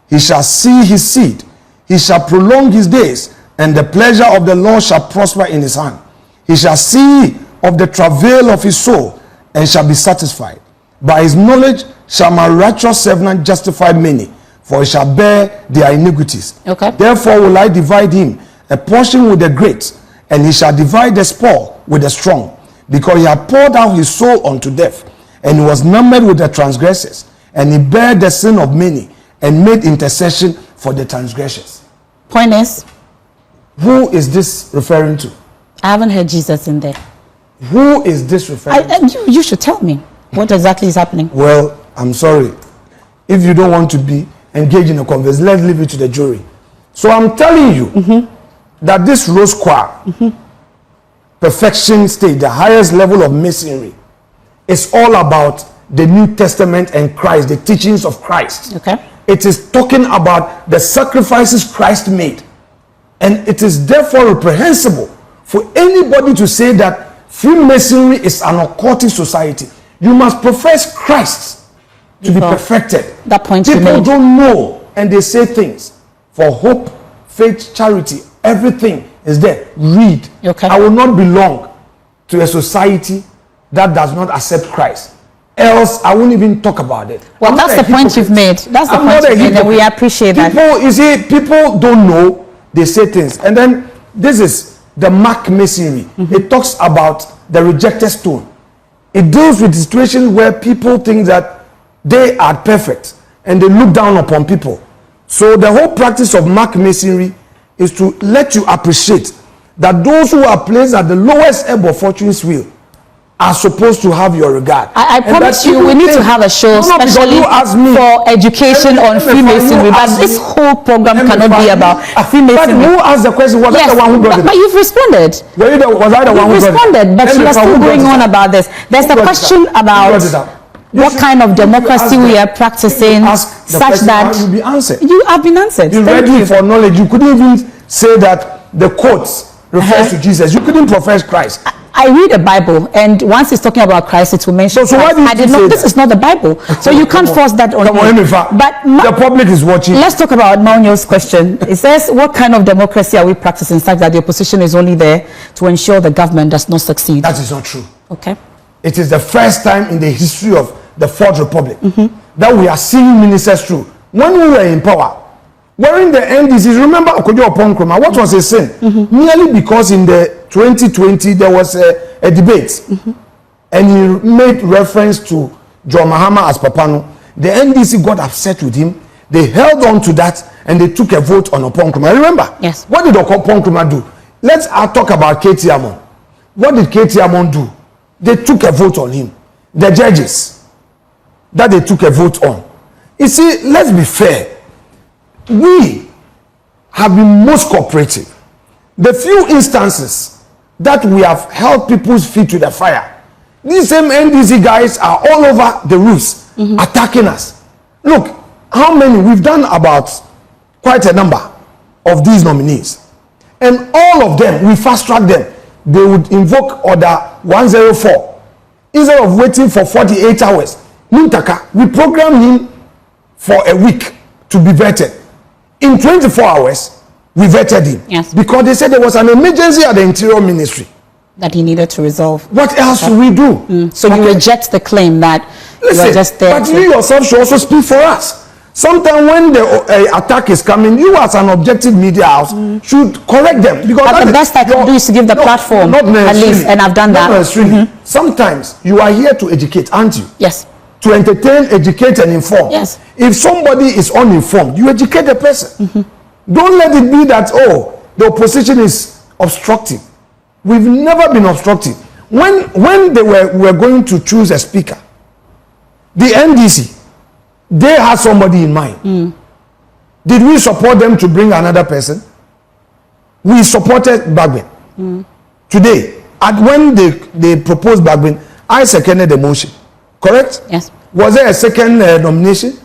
he shall see his seed. He shall prolong his days, and the pleasure of the Lord shall prosper in his hand. He shall see of the travail of his soul, and shall be satisfied. By his knowledge shall my righteous servant justify many, for he shall bear their iniquities. Okay. Therefore will I divide him a portion with the great, and he shall divide the spoil with the strong, because he had poured out his soul unto death, and he was numbered with the transgressors, and he bare the sin of many, and made intercession for the transgressors. Point is, who is this referring to? I haven't heard Jesus in there. Who is this referring to? You should tell me what exactly is happening. Well, I'm sorry. If you don't want to be engaged in a conversation, let's leave it to the jury. So I'm telling you that this rose choir, perfection stage, the highest level of masonry, is all about the New Testament and Christ, the teachings of Christ. Okay. It is talking about the sacrifices Christ made. And it is therefore reprehensible for anybody to say that Freemasonry is an occultic society. You must profess Christ to be perfected. That point people don't know, and they say things. For hope, faith, charity, everything is there. Read. Okay. I will not belong to a society that does not accept Christ. Else, I won't even talk about it. Well, that's the point you've made. That's the point you've made, and we appreciate that. People, you see, people don't know. They say things, and then this is the Mark Masonry. It talks about the rejected stone. It deals with situations where people think that they are perfect and they look down upon people. So the whole practice of Mark Masonry is to let you appreciate that those who are placed at the lowest ebb of fortune's wheel are supposed to have your regard. I promise you, we need to have a show, especially for education on Freemasonry. But this whole program cannot be about Freemasonry. But who asked the question? Was I the one who brought it? But you've responded. Was I the one who brought it? You've responded, but you are still going on about this. There's a question about what kind of democracy we are practicing, such that you be answered. You have been answered. You read it for knowledge. You couldn't even say that the quotes refers to Jesus. You couldn't profess Christ. I read a Bible, and once it's talking about Christ, it will mention so why do you I did not. This is not the Bible, so you can't force that on me. But the public is watching. Let's talk about Maunyo's question. It says, what kind of democracy are we practicing such that the opposition is only there to ensure the government does not succeed? That is not true. Okay. It is the first time in the history of the Fourth Republic that we are seeing ministers through. When we were in power, wearing the NDCs, remember Okojo Oponkroma, what was his sin? Merely because in the 2020 there was a debate, and he made reference to John Mahama as Papano. The NDC got upset with him. They held on to that, and they took a vote on Oponkroma. Remember? Yes. What did Oponkroma do? Let's talk about K.T. Amon. What did K.T. Amon do? They took a vote on him. The judges that they took a vote on. You see, let's be fair. We have been most cooperative. The few instances that we have held people's feet to the fire, these same NDC guys are all over the roofs attacking us. Look, how many? We've done about quite a number of these nominees. And all of them, we fast-track them. They would invoke Order 104. Instead of waiting for 48 hours, Muntaka, we programmed him for a week to be vetted. In 24 hours, we vetted him. Yes. Because they said there was an emergency at the Interior Ministry that he needed to resolve. What else should we do? So you reject the claim that you are just there. But you yourself should also speak for us. Sometimes when the attack is coming, you as an objective media house should correct them. Because but the best I can do is to give the platform, at least, and I've done that. Sometimes you are here to educate, aren't you? Yes. To entertain, educate, and inform. Yes. If somebody is uninformed, you educate the person. Don't let it be that, oh, the opposition is obstructive. We've never been obstructive. When they were going to choose a speaker, the NDC, they had somebody in mind. Did we support them to bring another person? We supported Bagbin. Today, when they proposed Bagbin, I seconded the motion. Correct? Yes. Was there a second nomination?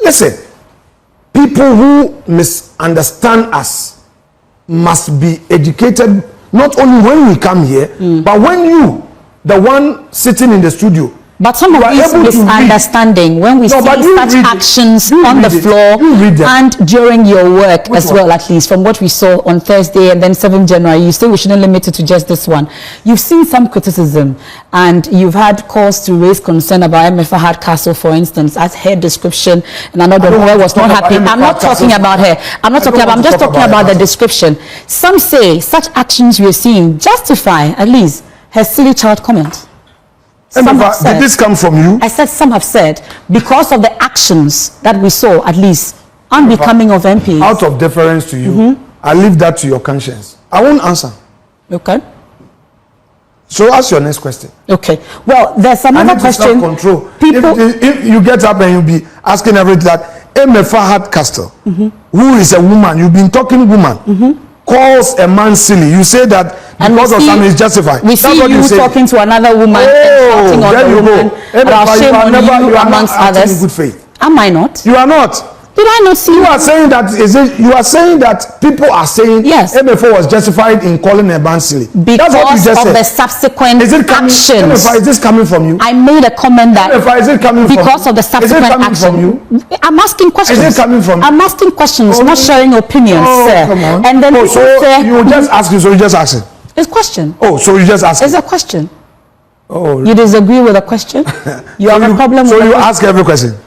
Listen, people who misunderstand us must be educated, not only when we come here, but when you, the one sitting in the studio. But some of these misunderstanding, when we see such actions on the floor and during your work as well, at least from what we saw on Thursday and then 7th January, you say we shouldn't limit it to just this one. You've seen some criticism and you've had cause to raise concern about MFA Hardcastle, for instance, as her description, and another boy was not happy. I'm not talking about her. I'm just talking about the description. Some say such actions we're seeing justify at least her silly child comment. Did this come from you? I said some have said because of the actions that we saw, at least unbecoming of MPs. Out of deference to you, I leave that to your conscience. I won't answer. Okay. So ask your next question. Okay. Well, there's another question. Control. If you get up and you'll be asking everything that MFA Hardcastle, who is a woman, you've been talking woman, calls a man silly. You say that because of something is justified. We see you talking to another woman and shouting on the woman about shame on you amongst others. Good faith. Am I not? You are not. Did I not see you? Are saying that you are saying that people are saying yes. MFO was justified in calling a man silly. Because that's what you just said. The subsequent actions. MFO, is this coming from you? I made a comment that MFO, is it coming because from of the subsequent action. From you? I'm asking questions. Is it coming from you? I'm asking questions, not sharing opinions, sir. Come on. And then so you just asking, so you just asking. It's a question. Oh, so you just asking. It's a question. Oh. You disagree with a question? You have a problem with so you ask every question.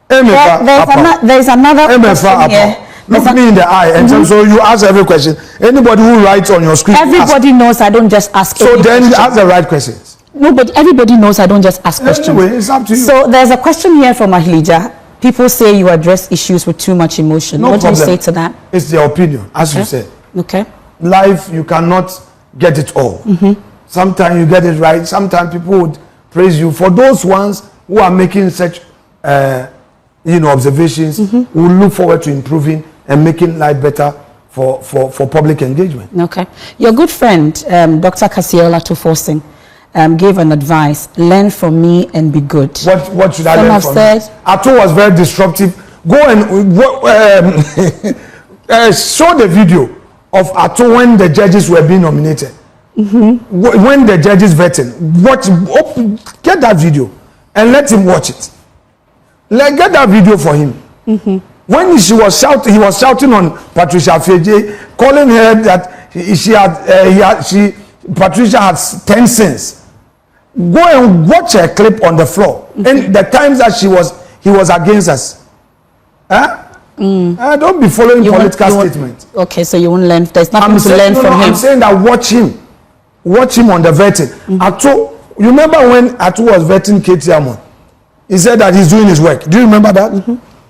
There's another question here. Look me in the eye and so you ask every question. Anybody who writes on your screen, everybody knows I don't just ask. So then you ask the right questions. No, but everybody knows I don't just ask questions. Anyway, it's up to you. So there's a question here from Ahilija. People say you address issues with too much emotion. What do you say to that? It's their opinion, as you said. Okay. Life, you cannot get it all. Sometimes you get it right. Sometimes people would praise you. For those ones who are making such observations, we look forward to improving and making life better for public engagement. Okay. Your good friend, Dr. Kasieola Tuforsing, gave an advice: learn from me and be good. What should I learn from you? Ato was very disruptive. Go and show the video of Ato when the judges were being nominated. When the judges vetting, get that video and let him watch it. Get that video for him. When he was shouting on Patricia Feje, calling her that Patricia had 10 sins. Go and watch a clip on the floor. And the times that he was against us. Don't be following political statements. Okay, so you won't learn. There's nothing to learn from him. I'm saying that watch him on the vetting. Ato, you remember when Ato was vetting Katie Amon? He said that he's doing his work. Do you remember that?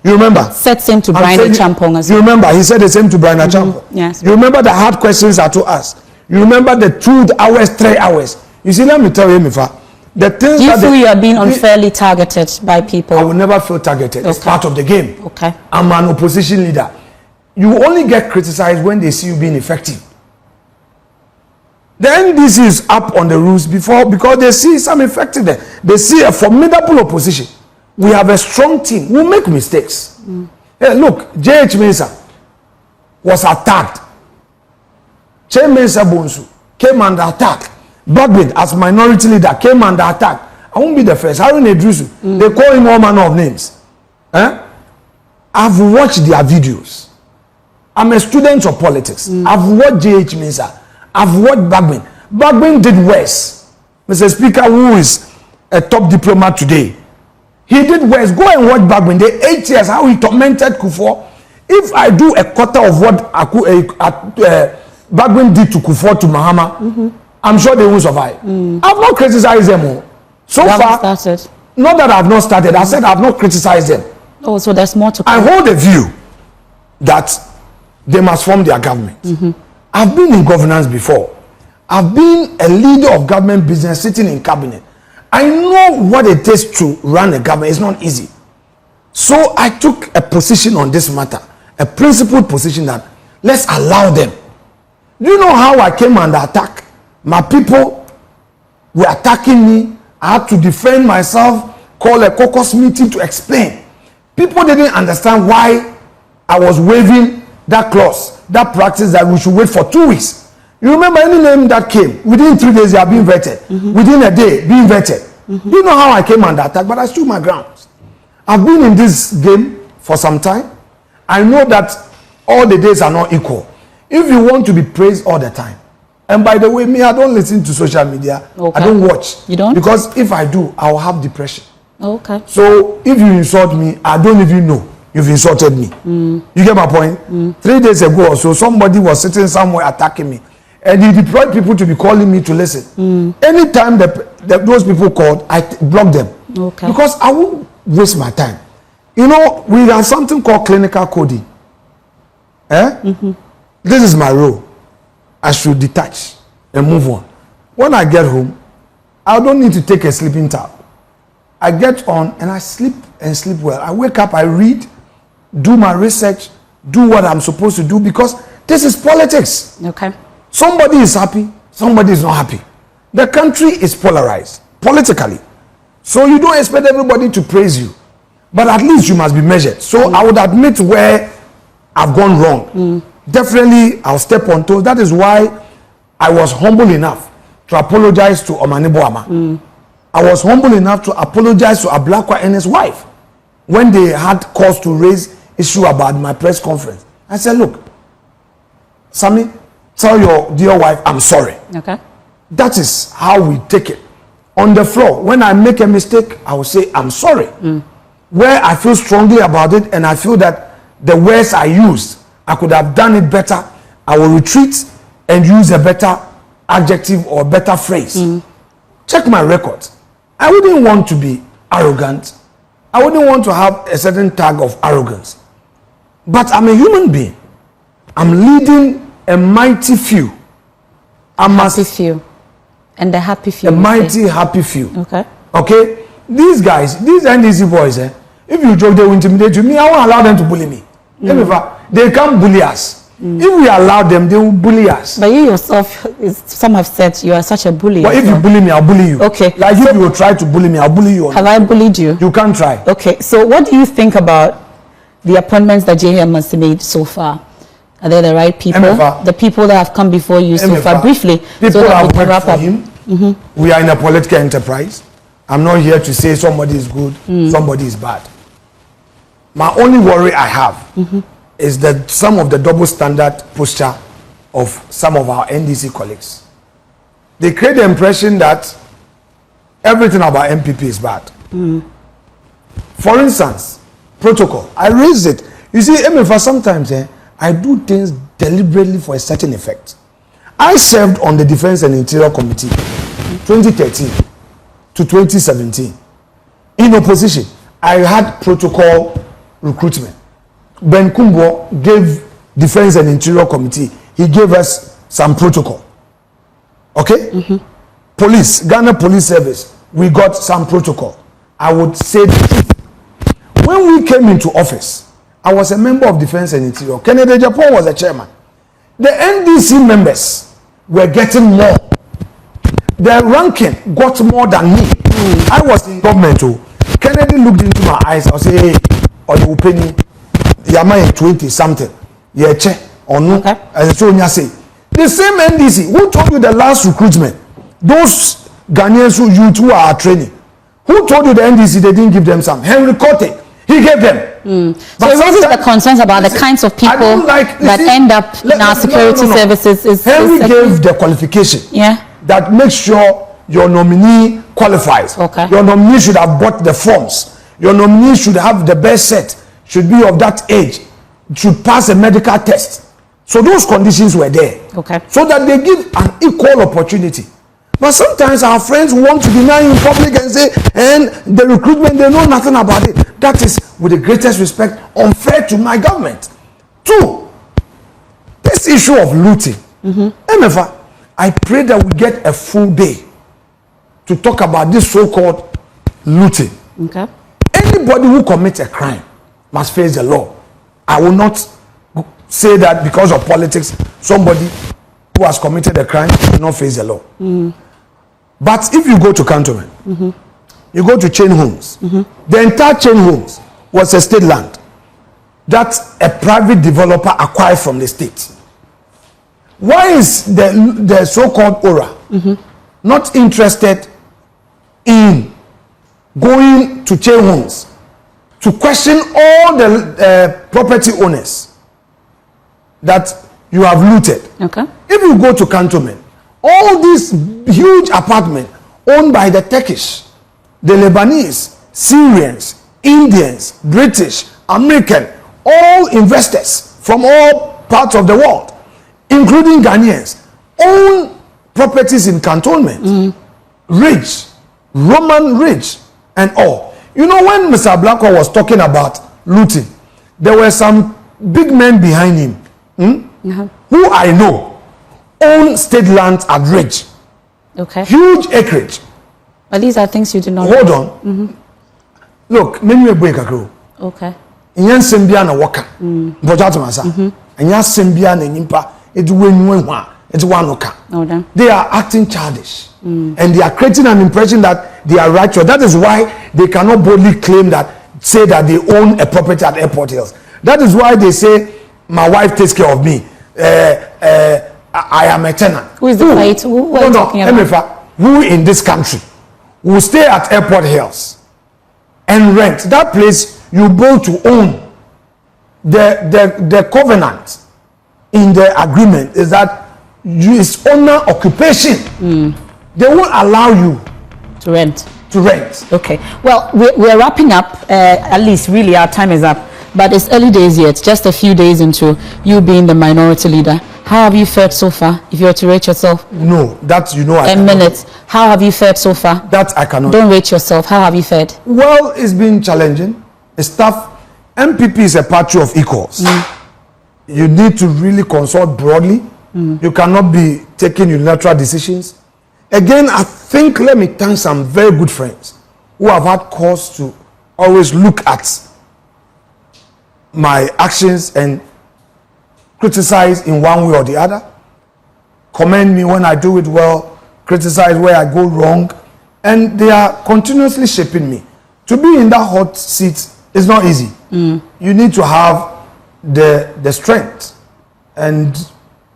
You remember? Said same to Brian Champong as well. You remember? He said the same to Brian Champong. Yes. You remember the hard questions Ato asked? You remember the 2 hours, 3 hours? You see, let me tell you, Mifa. The things do you feel you are being unfairly targeted by people? I will never feel targeted. It's part of the game. Okay. I'm an opposition leader. You only get criticized when they see you being effective. The NDC is up on the rules because they see some effectiveness. They see a formidable opposition. We have a strong team. We'll make mistakes. Hey, look, J.H. Mensah was attacked. Che Mensah Bonsu came under attack. Bagbin, as minority leader, came under attack. I won't be the first. Harun Edrusu, they call him all manner of names. I've watched their videos. I'm a student of politics. I've watched J.H. Mensah. I've watched Bagbin. Bagbin did worse. Mr. Speaker, who is a top diplomat today, he did worse. Go and watch Bagbin. The 8 years, how he tormented Kufuor. If I do a quarter of what Bagbin did to Kufuor, to Mahama, I'm sure they won't survive. I've not criticized them all. So far, not that I've not started. I said I've not criticized them. Oh, so there's more to come. I hold a view that they must form their government. I've been in governance before. I've been a leader of government business sitting in cabinet. I know what it takes to run a government. It's not easy. So I took a position on this matter, a principled position that let's allow them. Do you know how I came under attack? My people were attacking me. I had to defend myself, call a caucus meeting to explain. People didn't understand why I was waiving that clause, that practice that we should wait for 2 weeks. You remember any name that came, within 3 days they are being vetted. Within a day, being vetted. You know how I came under attack, but I stood my ground. I've been in this game for some time. I know that all the days are not equal. If you want to be praised all the time, and by the way, me, I don't listen to social media. Okay. I don't watch. You don't? Because if I do, I will have depression. Okay. So if you insult me, I don't even know you've insulted me. You get my point? 3 days ago or so, somebody was sitting somewhere attacking me. And he deployed people to be calling me to listen. Anytime those people called, I block them. Okay. Because I won't waste my time. You know, we have something called clinical coding. This is my role. I should detach and move on. When I get home, I don't need to take a sleeping tab. I get on and I sleep and sleep well. I wake up, I read, do my research, do what I'm supposed to do, because this is politics. Okay. Somebody is happy, somebody is not happy. The country is polarized politically. So you don't expect everybody to praise you. But at least you must be measured. So I would admit where I've gone wrong. Definitely, I'll step on toes. That is why I was humble enough to apologize to Omanibo Ama. I was humble enough to apologize to Ablakwa and his wife when they had cause to raise issue about my press conference. I said, look, Sammy, tell your dear wife I'm sorry. Okay. That is how we take it. On the floor, when I make a mistake, I will say I'm sorry. Where I feel strongly about it and I feel that the words I used, I could have done it better, I will retreat and use a better adjective or better phrase. Check my record. I wouldn't want to be arrogant. I wouldn't want to have a certain tag of arrogance. But I'm a human being. I'm leading a mighty few. Happy few. And the happy few. A mighty happy few. Okay. Okay? These guys, these NDC boys, if you joke, they will intimidate you. Me, I won't allow them to bully me. They can't bully us. If we allow them, they will bully us. But you yourself, some have said you are such a bully. But if you bully me, I'll bully you. Okay. Like if you will try to bully me, I'll bully you. Have I bullied you? You can't try. Okay. So what do you think about the appointments that JM has made so far? Are they the right people? MFA. The people that have come before you so MFA. far, briefly. People so that have we can worked wrap for up. him. We are in a political enterprise. I'm not here to say somebody is good, somebody is bad. My only worry I have is that some of the double standard posture of some of our NDC colleagues. They create the impression that everything about MPP is bad. For instance, protocol. I raised it. You see, MFA, sometimes I do things deliberately for a certain effect. I served on the Defense and Interior Committee 2013 to 2017. In opposition, I had protocol recruitment. Ben Kumbo gave Defense and Interior Committee, he gave us some protocol. Okay? Police, Ghana Police Service, we got some protocol. I would say the truth. When we came into office, I was a member of Defense and Interior. Kennedy Japan was the chairman. The NDC members were getting more. Their ranking got more than me. I was in government too. Kennedy looked into my eyes. I'll say, hey, or you penny, Yama 20 something. Yeah, check or no. Okay. As I say, the same NDC who told you the last recruitment, those Ghanaians who are training, who told you the NDC they didn't give them some? Henry Kote, he gave them. So it raises the concerns about the kinds of people that end up in our security services. Henry gave the qualification. Yeah. That makes sure your nominee qualifies. Okay. Your nominee should have bought the forms. Your nominee should have the best set, should be of that age, should pass a medical test. So those conditions were there. Okay. So that they give an equal opportunity. But sometimes our friends want to deny in public and say, and the recruitment, they know nothing about it. That is, with the greatest respect, unfair to my government. Two, this issue of looting. MFA, I pray that we get a full day to talk about this so-called looting. Okay. Anybody who commits a crime must face the law. I will not say that because of politics, somebody who has committed a crime will not face the law. But if you go to Cantonment, you go to chain homes, the entire chain homes was a state land that a private developer acquired from the state. Why is the so-called ORA not interested in going to chain homes to question all the property owners that you have looted? Okay. If you go to Cantonment, all these huge apartments owned by the Turkish, the Lebanese, Syrians, Indians, British, American, all investors from all parts of the world, including Ghanaians, own properties in Cantonment, rich, Roman rich, and all. You know, when Mr. Blanco was talking about looting, there were some big men behind him, who I know own state lands at Ridge. Okay. Huge acreage. But these are things you do not Hold on. Look, many a break a grow. Okay. Inyan sembia na waka. Bojato masa. Inyan sembia na nimpa. It's one oka. They are acting childish. And they are creating an impression that they are righteous. That is why they cannot boldly claim that, say that they own a property at Airport Hills. That is why they say, my wife takes care of me. I am a tenant. Who is the fight? Who are you talking about? Who in this country will stay at Airport Hills and rent that place? You build to own. The covenant in the agreement is that it's owner occupation. They won't allow you to rent. Okay. Well, we're wrapping up. At least, really, our time is up. But it's early days yet. Just a few days into you being the minority leader. How have you fared so far? If you were to rate yourself? No, that you know. 10 minutes. How have you fared so far? That I cannot. Don't rate yourself. How have you fared? Well, it's been challenging. It's tough. MPP is a party of equals. You need to really consult broadly. You cannot be taking unilateral decisions. Again, I think, let me thank some very good friends who have had cause to always look at my actions and criticize in one way or the other, commend me when I do it well, criticize where I go wrong, and they are continuously shaping me. To be in that hot seat is not easy. You need to have the strength and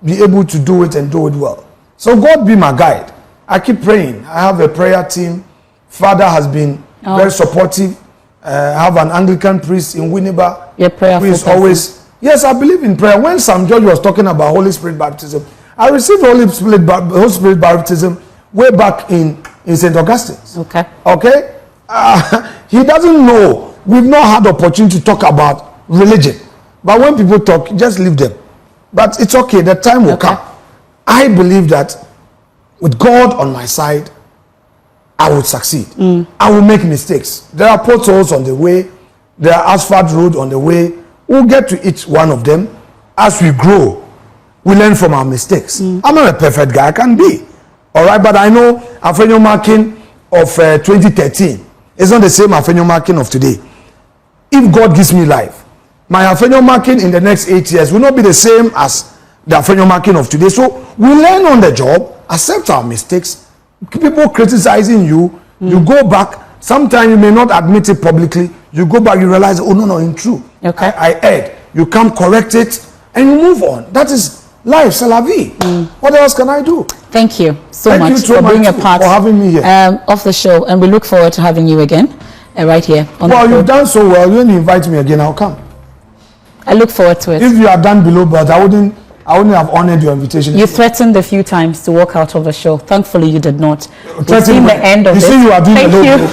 be able to do it and do it well. So God be my guide. I keep praying. I have a prayer team. Father has been very supportive. I have an Anglican priest in Winneba. Your prayer who is always. Yes, I believe in prayer. When Sam George was talking about Holy Spirit baptism, I received Holy Spirit baptism way back in St. Augustine's. Okay. Okay? He doesn't know. We've not had the opportunity to talk about religion. But when people talk, just leave them. But it's okay. The time will come. I believe that with God on my side, I would succeed. I will make mistakes. There are potholes on the way. There are asphalt roads on the way. We'll get to each one of them. As we grow, we learn from our mistakes. I'm not a perfect guy. I can be. All right, but I know Afenyo-Markin of 2013 is not the same Afenyo-Markin of today. If God gives me life, my Afenyo-Markin in the next 8 years will not be the same as the Afenyo-Markin of today. So we learn on the job, accept our mistakes. People criticizing you, you go back. Sometimes you may not admit it publicly. You go back, you realize, oh no, in true. Okay. I erred. You come correct it, and you move on. That is life, c'est la vie. What else can I do? Thank you so much for being a part for having me here. Of the show, and we look forward to having you again right here. Well, you've done so well. When you invite me again, I'll come. I look forward to it. If you had done below, but I wouldn't have honored your invitation. You threatened a few times to walk out of the show. Thankfully, you did not. You've seen the end of it. You see, you are doing Thank you.